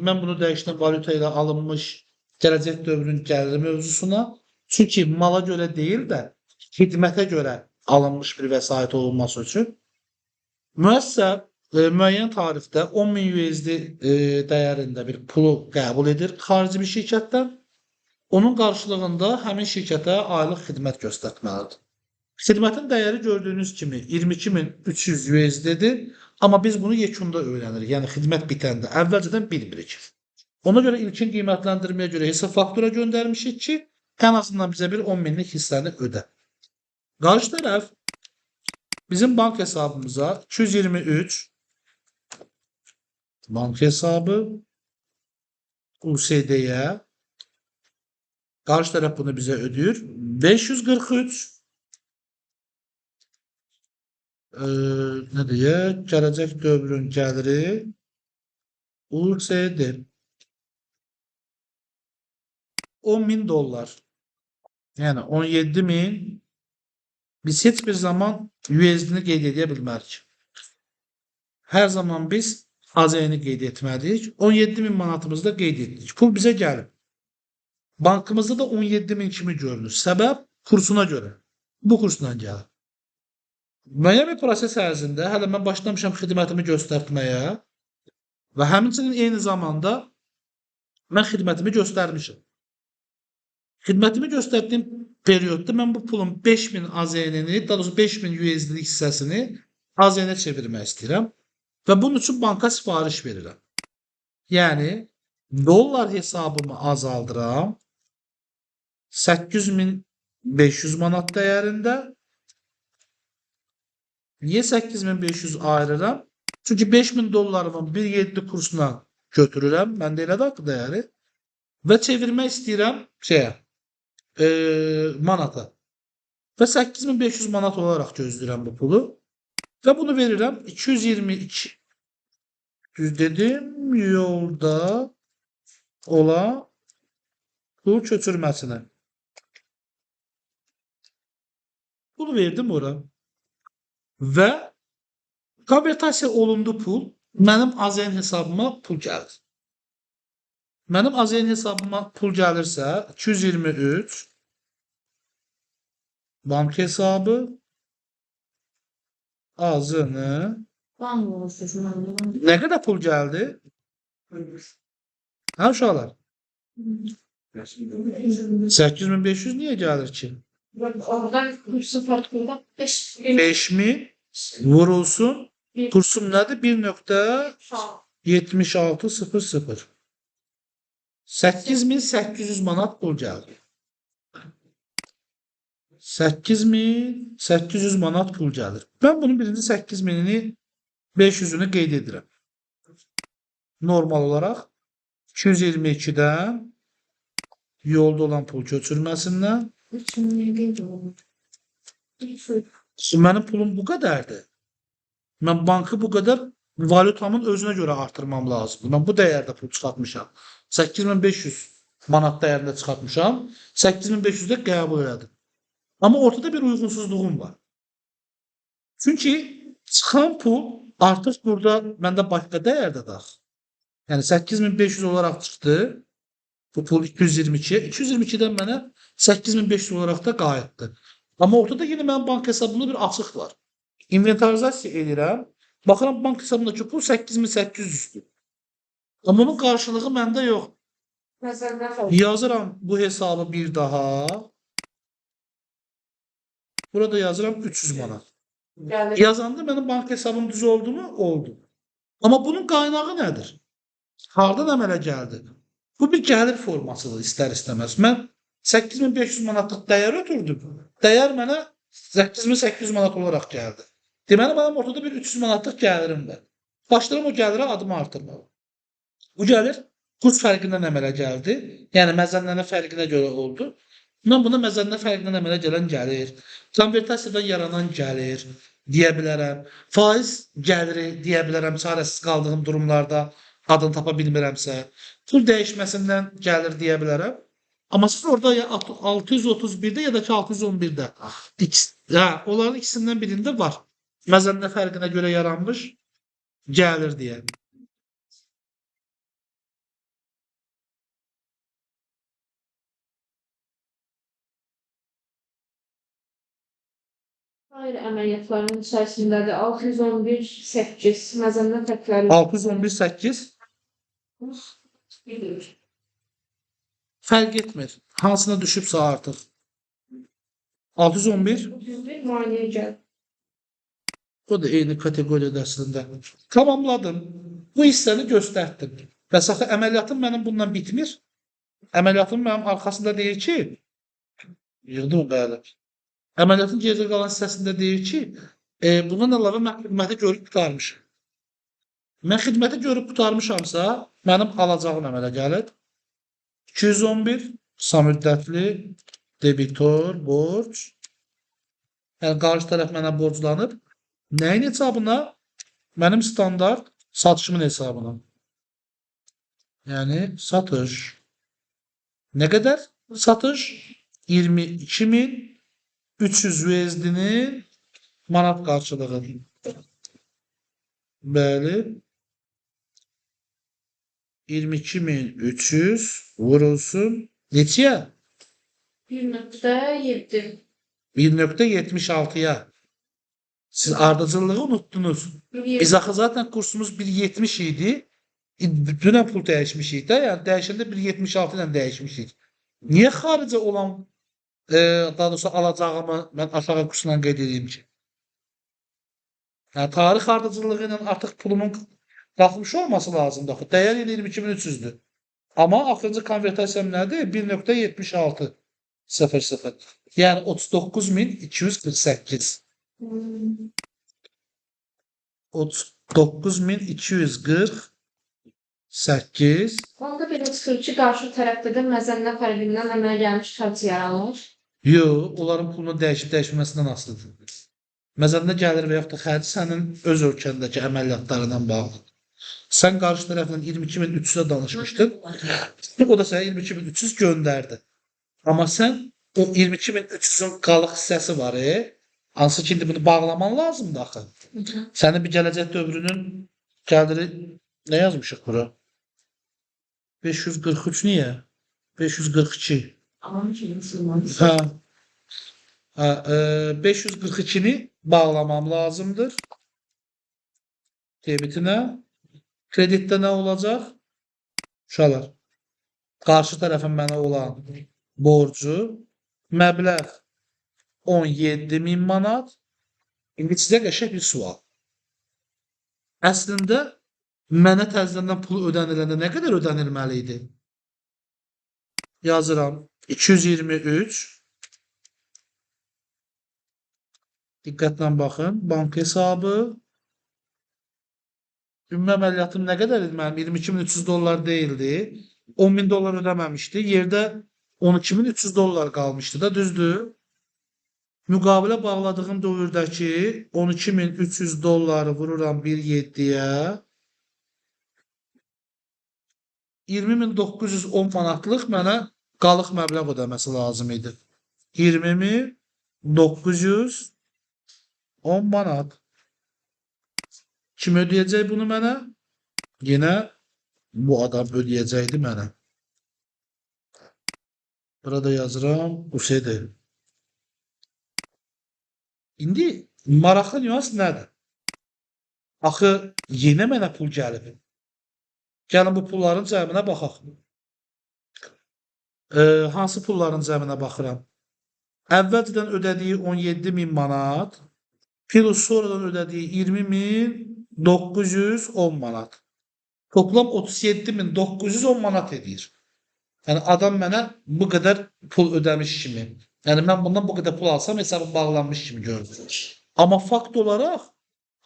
mən bunu dəyişdim valyuta ilə alınmış gələcək dövrün gəliri mövzusuna. Çünki mala görə deyil də xidmətə görə alınmış bir vəsait olunması üçün müəssisə müəyyən tarixdə 10.000 USD dəyərində bir pulu qəbul edir xarici bir şirkətdən. Onun qarşılığında həmin şirkətə aylıq xidmət göstərməlidir. Xidmətin dəyəri gördüyünüz kimi 22.300 USD-dir, amma biz bunu yekunda öyrənirik. Yəni xidmət bitəndə əvvəlcədən bilmirik. Ona görə ilkin qiymətləndirməyə görə hesab faktura göndərmişik ki, ən azından bizə bir 10.000-lik hissəni ödə. Qarşı tərəf bizim bank hesabımıza 223 bank hesabı USD-yə qarşı tərəf bunu bizə ödəyir. 543 nə deyək, gələcək dövrün gəliri USD 10.000 dollar. Yəni 17.000 biz heç bir zaman USD-ni qeyd edə bilmərik. Hər zaman biz AZN-i qeyd etmədik. 17.000 manatımızı da qeyd etdik. Pul bizə gəlib. Bankımızda da 17.000 kimi görünür. Səbəb kursuna görə. Bu kursla gəlir. Müəyyən bir proses ərzində hələ mən başlamışam xidmətimi göstərməyə və həmçinin eyni zamanda mən xidmətimi göstərmişim. Xidmətimi göstərdiyim periodda mən bu pulun 5.000 AZN-ni, daha doğrusu 5.000 USD-lik hissəsini AZN-ə çevirmək istəyirəm və bunun üçün banka sifariş verirəm. Yəni dollar hesabımı azaldıram 8.500 manat dəyərində. Niyə 8.500 ayırıram? Çünki 5.000 dollarımın 1.7 kursuna götürürəm. Məndə elədir axı dəyəri. Və çevirmək istəyirəm manata. Və 8.500 manat olaraq gözləyirəm bu pulu. Və bunu verirəm 222 dedim yolda olan pul köçürməsinə. Bunu verdim ora. Və Konvertasiya olundu pul, mənim AZN hesabıma pul gəlir. Mənim AZN hesabıma pul gəlirsə, 223 bank hesabı AZN Bağımlısınız mənim. nə qədər pul gəldi? Hə uşaqlar? 8500 niyə gəlir ki? Oradan kursu farkında 5000 vurulsun. Kursum nədir? 1.7600. 8800 manat pul gəldi. 8800 manat pul gəlir. Mən bunun birinci 8000'ini 500'ünü qeyd edirəm. Normal olaraq 222'dən yolda olan pul köçürməsindən mənim pulum bu qədərdir. Mən bankı bu qədər valutamın özünə görə artırmam lazımdır. Mən bu dəyərdə pul çıxartmışam. 8500 manat dəyərində çıxartmışam. 8500 də qəbul elədim. Amma ortada bir uyğunsuzluğum var. Çünki çıxan pul artıq burada məndə başqa dəyərdə daxil. Yəni 8500 olaraq çıxdı. Bu pul 222. 222'dən mənə 8500 olaraq da qayıtdı. Amma ortada yine mənim bank hesabımda bir açıq var. İnventarizasiya edirəm. Baxıram bank hesabındakı pul 8800'dür. Amma bunun qarşılığı məndə yox. Yazıram bu hesabı bir daha. Burada yazıram 300 manat. Yazanda mənim bank hesabım düz oldu mu? Oldu. Amma bunun qaynağı nədir? Hardan əmələ gəldi? Bu bir gəlir formasıdır istər-istəməz. Mən 8500 manatlıq dəyər ötürdüm. Dəyər mənə 8800 manat olaraq gəldi. Deməli, mənim ortada bir 300 manatlıq gəlirim var. Başlayıram o gəlirə adımı artırmağa. Bu gəlir kurs fərqindən əmələ gəldi. Yəni məzənnənə fərqinə görə oldu. Mən buna məzənnə fərqindən əmələ gələn gəlir, konvertasiyadan yaranan gəlir deyə bilərəm. Faiz gəliri deyə bilərəm çarəsiz qaldığım durumlarda adını tapa bilmirəmsə. Pul dəyişməsindən gəlir deyə bilərəm. Amma siz orada ya 631'də ya da ki 611'də. Onların ikisindən birində var. Məzənnə fərqinə görə yaranmış gəlir deyə. Hayır, əməliyyatların içərisindədir. 611.8 məzənnə fərqləri 611.8 fərq etmir. Hansına düşübsə artıq. 611 müayinəyə gəlir. o da eyni kateqoriyada əslində. Tamamladım. Bu hissəni göstərdim. Bəs axı əməliyyatım mənim bundan bitmir. Əməliyyatım mənim arxasında deyir ki, yığdım bəli. Əməliyyatın geridə qalan hissəsində deyir ki, bundan əlavə mən xidməti görüb qutarmışam. Mən xidməti görüb qutarmışamsa, mənim alacağım əmələ gəlir. 211 qısa müddətli debitor, borc. Yəni qarşı tərəf mənə borclanıb. Nəyin hesabına? Mənim standart satışımın hesabına. Yəni satış. Nə qədər satış? 22.300 USD-nin manat qarşılığı. Bəli. 22.300 vurulsun. Neçəyə? 1.7. 1.76'ya. Siz ardıcıllığı unuttunuz. Biz axı zaten kursumuz 1.70 idi. Dünən pul dəyişmişik də. Yəni dəyişəndə 1.76 ilə dəyişmişik. Niyə xarici olan daha doğrusu alacağımı mən aşağı kursla qeyd edeyim ki? Yəni tarix ardıcılığı ilə artıq pulumun qalxmış olması lazımdır. Dəyər 22.300'dür. Amma axırıncı konvertasiyam nədir? 1.7600. Yəni 39.248. 39.248. Onda belə çıxır ki, qarşı tərəfdə də məzənnə fərqindən əmələ gəlmiş xərc yaranır. Yox, onların pulunu dəyişib dəyişməsindən asılıdır. Məzənnə gəlir və yaxud da xərci sənin öz ölkəndəki əməliyyatlarından bağlıdır. Sən qarşı tərəflə 22.300'ə danışmışdın. O da sənə 22.300 göndərdi. Amma sən o 22.300'ün qalıq hissəsi var. Hansı ki indi bunu bağlaman lazımdır axı. Sənin bir gələcək dövrünün gəliri nə yazmışıq bura? 543 niyə? 542. Ama ki Müslüman. Hə. Hə, 542-ni bağlamam lazımdır. Debitinə. Kreditdə nə olacaq? Uşaqlar. Qarşı tərəfin mənə olan borcu məbləğ 17.000 manat. İndi sizə qəşəng bir sual. Əslində mənə təzədən pul ödəniləndə nə qədər ödənilməli idi? Yazıram 223. Diqqətlə baxın. Bank hesabı. Ümumi əməliyyatım nə qədər idi mənim? 22.300 dollar deyildi. 10.000 dollar ödəməmişdi. Yerdə 12.300 dollar qalmışdı da, düzdür? Müqavilə bağladığım dövrdəki 12.300 dolları vururam 1.7-yə. 20.910 manatlıq mənə qalıq məbləğ ödəməsi lazım idi. 20.910 manat. Kim ödəyəcək bunu mənə? Yenə bu adam ödəyəcəkdi mənə. Burada yazıram. Usedir. İndi maraqlı nüans nədir? Axı yenə mənə pul gəlib. Gəlin bu pulların cəminə baxaq. Hansı pulların cəminə baxıram? Əvvəlcədən ödədiyi 17.000 manat plus sonradan ödədiyi 20.910 manat. Toplam 37.910 manat edir. Yəni adam mənə bu qədər pul ödəmiş kimi. Yəni mən bundan bu qədər pul alsam hesabım bağlanmış kimi görünür. Amma fakt olaraq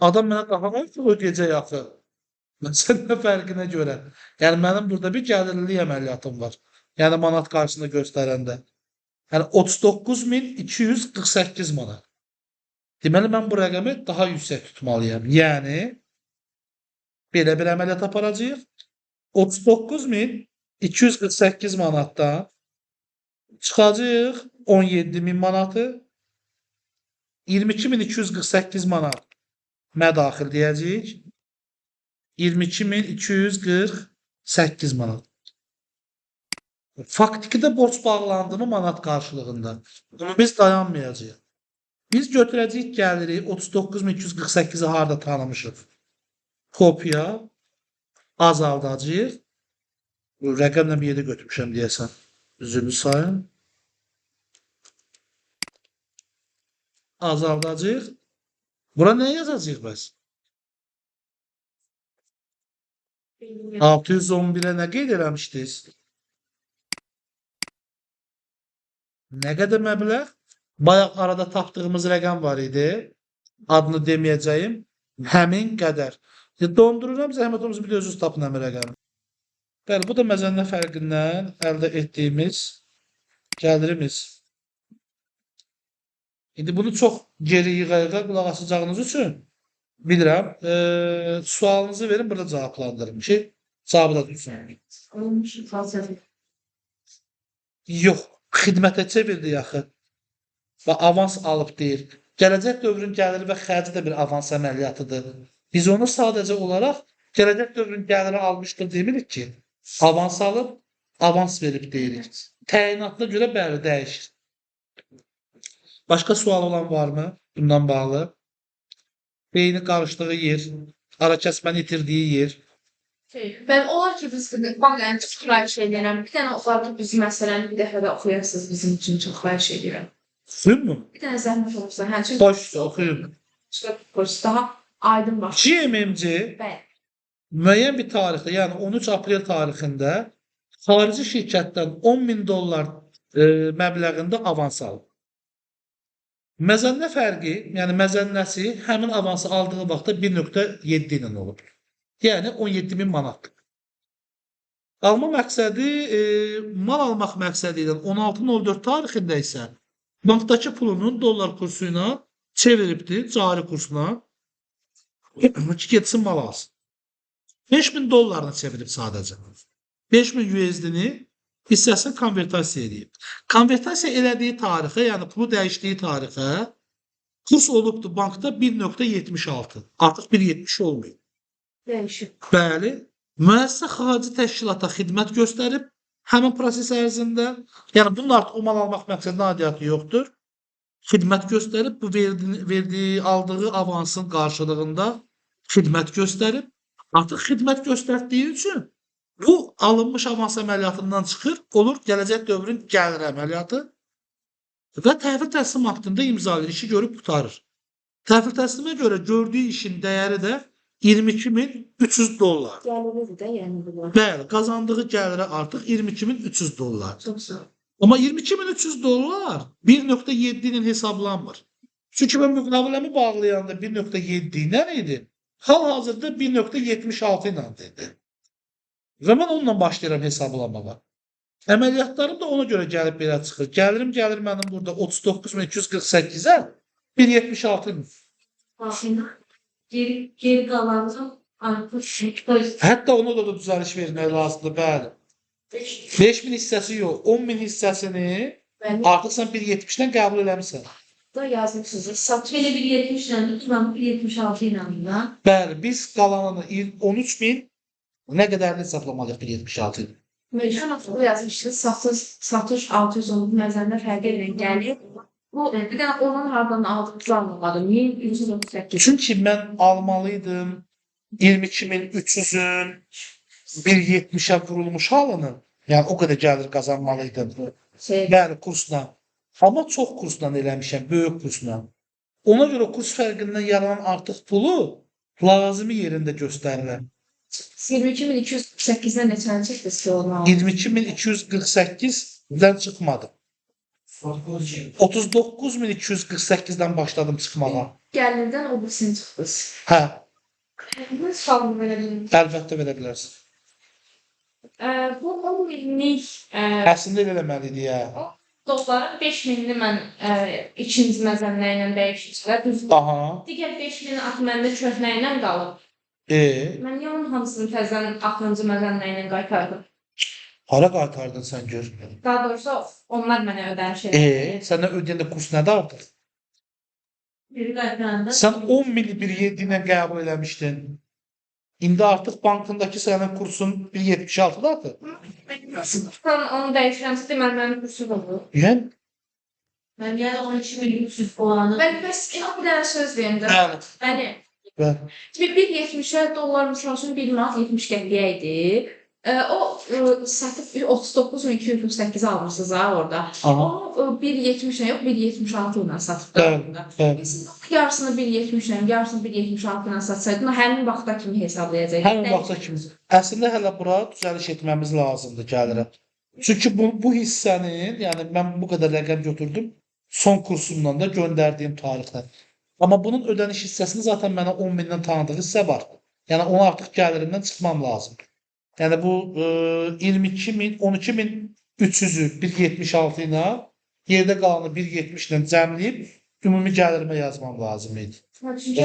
adam mənə daha az pul ödəyəcək axı. Məsələ fərqinə görə. Yəni mənim burada bir gəlirlilik əməliyyatım var. Yəni manat qarşısında göstərəndə. Yəni 39.248 manat. Deməli mən bu rəqəmi daha yüksək tutmalıyam. Yəni belə bir əməliyyat aparacağıq. 39.248 manatdan çıxacağıq 17.000 manatı. 22.248 manat mədaxil deyəcəyik. 22.248 manat. Faktiki də borc bağlandı mı manat qarşılığında? Bunu biz dayanmayacağıq. Biz götürəcəyik gəliri 39.248-i harada tanımışıq? Kopya azaldacağıq. Rəqəmlə bir yerdə götürmüşəm deyəsən. Üzrlü sayın. Azaldacağıq. Bura nə yazacağıq bəs? 611-ə nə qeyd eləmişdiniz? Nə qədər məbləğ? Bayaq arada tapdığımız rəqəm var idi. Adını deməyəcəyim. Həmin qədər. Dondururam, zəhmət olmasa bir də özünüz tapın həmin rəqəmi. Bəli, bu da məzənnə fərqindən əldə etdiyimiz gəlirimiz. İndi bunu çox geri yığa-yığa qulaq asacağınız üçün bilirəm. Sualınızı verin, burada cavablandırın ki, cavabı da düşsün. Yox, xidmətə çevirdi yaxı. Və avans alıb deyir. Gələcək dövrün gəliri və xərci də bir avans əməliyyatıdır. Biz onu sadəcə olaraq gələcək dövrün gəliri almışdır demirik ki, avans alıb, avans verib deyirik. Təyinatına görə bəli dəyişir. Başqa sual olan varmı bundan bağlı? Beyni qarışdığı yer, ara kəsməni itirdiyi yer. Ben olar ki biz bankaya çox xahiş edirəm. Bir dənə olar ki biz məsələni bir dəfə də oxuyasınız bizim üçün çox xahiş edirəm. Oxuyun mu? Bir dənə zəhmət olursa. Hə, çünki Baş üstə oxuyun. daha aydın başlayır. GMMC Bəli. müəyyən bir tarixdə, yəni 13 aprel tarixində xarici şirkətdən 10.000 dollar məbləğində avans alıb. Məzənnə fərqi, yəni məzənnəsi həmin avansı aldığı vaxtda 1.7 ilə olub. Yəni 17.000 manatlıq. Alma məqsədi, mal almaq məqsədi ilə 16.04 tarixində isə bankdakı pulunun dollar kursu ilə çeviribdir, cari kursuna. Ki getsin mal alsın. 5.000 dollarını çevirib sadəcə. 5.000 USD-ni hissəsini konvertasiya edib. Konvertasiya elədiyi tarixə, yəni pulu dəyişdiyi tarixə Kurs olubdu bankda 1.76. Artıq 1.70 olmuyor. Dəyişib. Bəli, müəssisə xarici təşkilata xidmət göstərib həmin proses ərzində, yəni bunun artıq o mal almaq məqsədli aidiyyatı yoxdur. Xidmət göstərib, bu verdiyi, aldığı avansın qarşılığında xidmət göstərib. Artıq xidmət göstərdiyi üçün bu alınmış avans əməliyyatından çıxır, olur gələcək dövrün gəlir əməliyyatı və təhvil təslim aktında imzalayır, işi görüb qurtarır. Təhvil təslimə görə gördüyü işin dəyəri də 22.300 dollar. Gəliridir də, yəni bunlar. Bəli, qazandığı gəlirə artıq 22.300 dollar. Çox sağ ol. Amma 22.300 dollar 1.7 ilə hesablanmır. Çünki mən müqaviləmi bağlayanda 1.7 ilə idi. Hal-hazırda 1.76 ilə dedi. Və mən onunla başlayıram hesablamağa. Əməliyyatlarım da ona görə gəlib belə çıxır. Gəlir mənim burada 39.248-ə 1.76 ilə. Aslında geri kalanı artık Hətta ona da düzəliş vermək lazımdır, bəli. 5.000 hissəsi yox, 10.000 hissəsini Bəli. artıq sən 1.70-dən qəbul eləmisən. Da yazmışsınız. Satış böyle bir 70 tane tutan bir 76 inanında. Bəli, biz qalanını 13.000 nə qədərini hesablamalıyıq 1.76 ilə. Mecbur aslında yazmışsınız. Satış 610 məzəndə fərqi ilə gəlir. Bu bir dənə onun hardan aldığınızı anlamadım. 1338. Çünki mən almalıydım 22.300-ün 1.70-ə vurulmuş halını, yəni o qədər gəlir qazanmalıydım. Bəli, kursla. Amma çox kursla eləmişəm, böyük kursla. Ona görə kurs fərqindən yaranan artıq pulu lazımi yerində göstərirəm. 22.248-dən neçəni çıxdınız ki onu? 22.248-dən çıxmadım. 39.248-dən başladım çıxmağa. Gəlirdən o birisini çıxdınız. Hə, Nasıl kaldı böyle bir? əlbəttə verə bilərsən. Bu 10 binlik Əslində elə eləməliydi ya. doların 5 binini mən ikinci məzənlə ilə dəyişmişlər. Düzdür. Aha. Digər 5 bini axı məndə köhnə ilə qalıb. Mən niyə onun hamısını təzədən axırıncı məzənlə ilə qaytardım? Hara qaytardın sən gör? Daha doğrusu onlar mənə ödəniş Səndən ödəyəndə kurs nədə artıq? Biri qaytaranda. Sən 10.000 1.7 ilə qəbul eləmişdin. İndi artıq bankındakı sənin kursun 1.76-da artıq. Sən onu dəyişirəmsə deməli mənim kursum olur. Yəni, Mən yəni 12.300 puanı. Ben bir dənə söz verim də. bəli. Bəli. Bəli. 1.70'ə dollar misal üçün 1 manat 70 qəpiyə idi. O satıb 39.248 almışsınız ha orada. Aha. O 1.70 ilə yox 1.76 ilə satıb da Bəli, orada. bəli. Biz yarısını 1.70 ilə, yarısını 1.76 ilə satsaydın, həmin vaxta kimi hesablayacaqdın. Həmin vaxta kimi. Əslində hələ bura düzəliş etməmiz lazımdır gəlirə. Çünki bu hissənin, yəni mən bu qədər rəqəm götürdüm, son kursumdan da göndərdiyim tarixdən. Amma bunun ödəniş hissəsini zaten mənə 10.000-dən tanıdığı hissə var. Yəni onu artıq gəlirimdən çıxmam lazımdır. Yəni bu 12.000, 12.300-ü 1.76 ilə, yerdə qalanı 1.70 ilə cəmləyib ümumi gəlirimə yazmam lazım idi.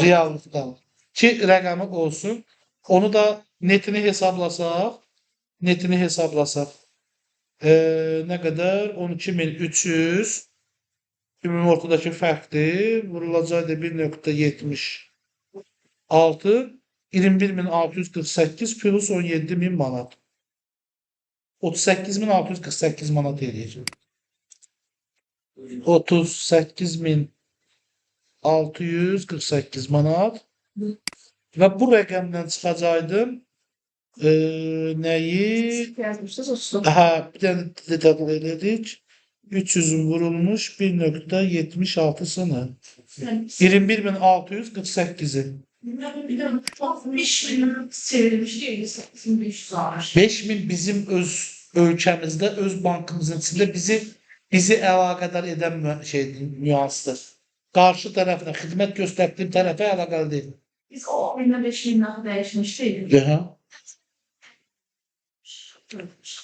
Reallıqda. Ki rəqəmi olsun. Onu da netini hesablasaq, nə qədər? 12.300 ümumi ortadakı fərqdir. Vurulacaqdır 1.76 21.648 plus 17.000 manat. 38.648 manat eləyəcək. 38.648 manat. Və bu rəqəmdən çıxacaqdım nəyi? Yazmışsınız 39. Hə, bir dənə detal elədik. 300-ün vurulmuş 1.76-sını. 21.648-i. Bir de 5 bin çevrilmiş değil, 8500 almış. 5.000 bizim öz ölkəmizdə, öz bankımızın içində bizi əlaqədar edən nüansdır. Qarşı tərəfinə, xidmət göstərdiyim tərəfə əlaqəli deyil. Biz o 10 binden 5 bin nakı değişmiştik. Hə.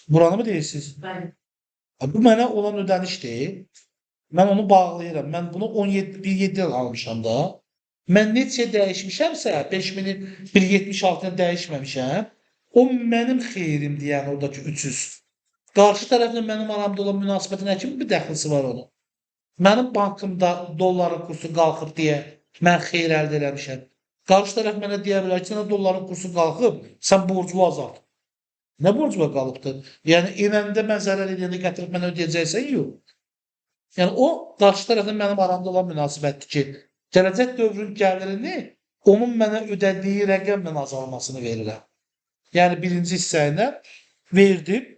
Buranı mı deyirsiniz? Ben Bu mənə olan ödəniş deyil. Mən onu bağlayıram. Mən bunu 1.7 almışam da. Mən neçə dəyişmişəmsə, 5.000-i 1.76-ya dəyişməmişəm. O mənim xeyrimdir, yəni oradakı 300. Qarşı tərəflə mənim aramda olan münasibətin nə kimi bir dəxlisi var onun? mənim bankımda dolların kursu qalxıb deyə mən xeyir əldə eləmişəm. Qarşı tərəf mənə deyə bilər ki, sənə dolların kursu qalxıb, sən borcunu azalt. Nə borcuma qalıbdı? Yəni inəndə mən zərər edəndə gətirib mənə ödəyəcəksən, yox. Yəni o qarşı tərəfdən mənim aramda olan münasibətdir ki, gələcək dövrün gəlirini onun mənə ödədiyi rəqəmlə azalmasını verirəm. Yəni birinci hissəyinə verdim.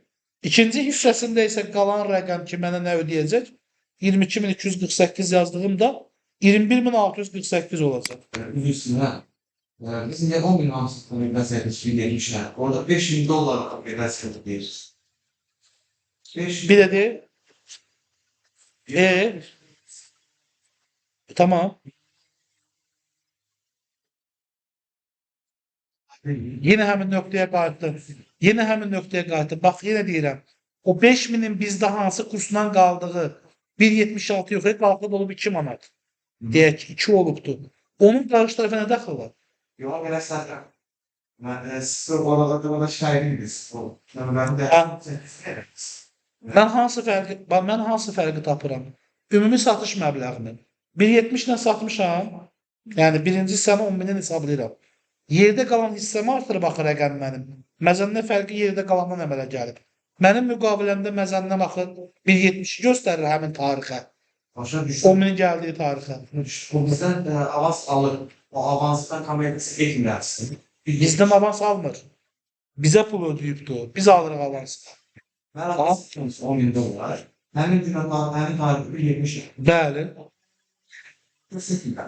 İkinci hissəsində isə qalan rəqəm ki, mənə nə ödəyəcək? 22.248 yazdığımda 21.648 olacaq. Üstüne biz niye 10 bin hamsız komünikasyon gelmişler. Orada 5.000 dolar komünikasyon ederiz. 5.000 Bir dedi tamam. Yine həmin nöqtəyə qayıtdı. Yine həmin nöqtəyə qayıtdı. Bax, yenə deyirəm. O 5.000-in bizdə hansı kursdan qaldığı 1.76 yox, qalxıb olub 2 manat. Deyək ki, 2 olubdu. Onun qarşı tərəfə nə dəxli var? Yola göre zaten. Ben size oralarda bana şahidiyiz. Ben de Mən hansı fərqi tapıram? Ümumi satış məbləğini 1.70 ilə satmışam. Yəni birinci hissəni 10.000-in hesablayıram. Yerdə qalan hissəmi artırıb axı rəqəm mənim. Məzənnə fərqi yerdə qalandan əmələ gəlib. Mənim müqaviləmdə məzənnəm axı 1.70 göstərir həmin tarixə. başa düştüm. 10.000-in gəldiyi tarixə. Bu bizden avans alır. O avansdan kamerası eklersin. Bizdən avans almır. Bizə pul ödəyibdi o. Biz alırıq avansını. Ben avans 10 bin dolar. Hemen günahlar, hemen tarihi 1.70. Bəli.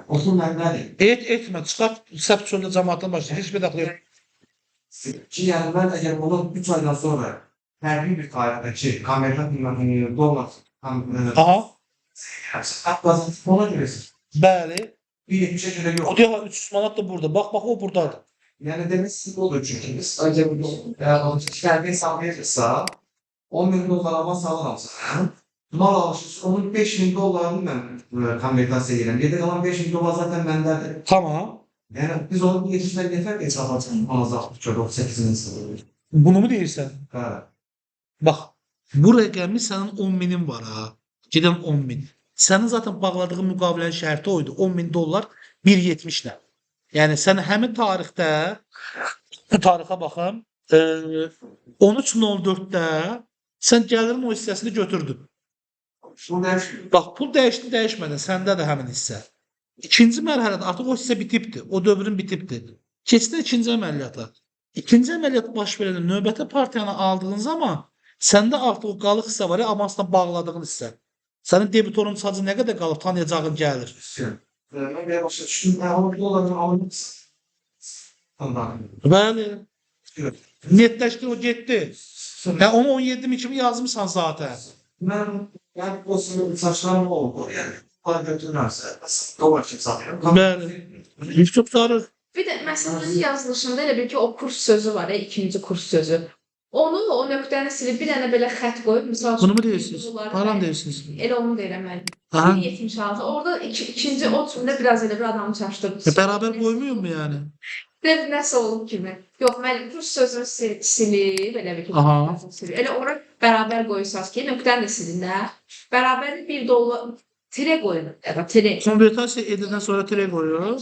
Otur ben neredeyim? Etmə, çıxart, səbt çöldə cəmaatdan başlayır. Heç bir dəxli yox. Ki yani ben eğer onu 3 aydan sonra herhangi bir tarihte kamera dolar Aha, hatta ona göre bəli. 1.70'e göre O yok. deyək 300 manat da burada. Bax, o buradadır. Yani demek sıkı olur çünkü biz acaba eğer alışveriş hesaplayacaksa 10 bin dolar avans alamazsa mal alışveriş onun 5 bin dolarını ben kamera yerim. Geri kalan 5 bin dolar zaten bende. Tamam. Yani biz onu bir geçişten yeter ki hesaplayalım. Azalttık çok 8'in sınırı. Bunu mu deyirsən? Evet. Bax, bu rəqəmi sənin 10.000-in var ha. Gedən 10.000. Sənin zaten bağladığın müqavilənin şərti oydu. 10.000 dollar 1.70 ilə. Yəni sən həmin tarixdə tarixə baxım 13.04-də sən gəlirin o hissəsini götürdün. Şu ne? Bax, pul dəyişdi, dəyişmədi. Səndə də həmin hissə. İkinci mərhələdə artıq o hissə bitibdi. O dövrün bitibdi. Keçdi ikinci əməliyyata. İkinci əməliyyat baş verəndə növbəti partiyanı aldığın zaman səndə artıq o qalıq hissə var ya, avansla bağladığın hissə. Sənin debitorun sacı nə qədər qalıb tanıyacağın gəlir. Ben bir başa düştüm. Ben 10 dolarını almışsın. Ondan. Bəli. Evet. Netləşdi, o getdi. Yəni onu 17.000 kimi yazmısan zaten. Ben yani o sınır saçlarım oldu. Yani para götürürlerse dolar için satıyorum. Bəli. Çox sarı. Bir də məsələnin yazılışında elə bil ki, o kurs sözü var ya, ikinci kurs sözü. Onu o nöqtəni silib bir dənə belə xətt qoyub, misal üçün Bunu mu deyirsiniz? Haram deyirsiniz. Elə onu deyirəm mən. Aha. 1.76. Orada ikinci o cümlə biraz elə bir adamı çaşdırdı. Bərabər qoymuyor mu yəni? Nəsə olub kimi. Yox, mən kurs sözünü silib, elə bir ki, Aha. silib. Elə ora bərabər qoyursanız ki, nöqtəni də silinlər. Bərabər 1 dollar tire qoyun. Ya da tire. Konvertasiya edildən sonra tire qoyuyor.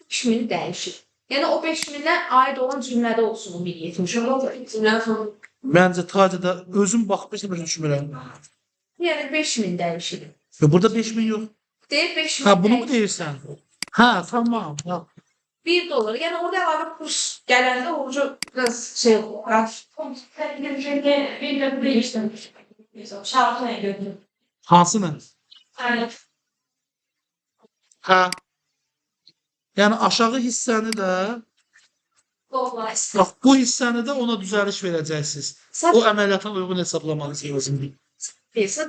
5000 dəyişir. Yəni o 5000-ə aid olan cümlədə olsun o 1.70. O cümlə sonu. Məncə tacıda özüm baxmışdım, düşünmürəm. Yəni 5000 dəyişir. Burada 5.000 yox. Deyir 5000. Ha, bunu mu deyirsən? Ha, tamam. Ha. 1 dollar. Yəni orada əlavə kurs gələndə orucu biraz şey olur. Bir de buraya işte. Şarkıya götür. Hansını? Yani Ha. Yəni aşağı hissəni də, dolar. bax bu hissəni də ona düzəliş verəcəksiniz. O əməliyyata uyğun hesablamanız lazımdır. Sadəcə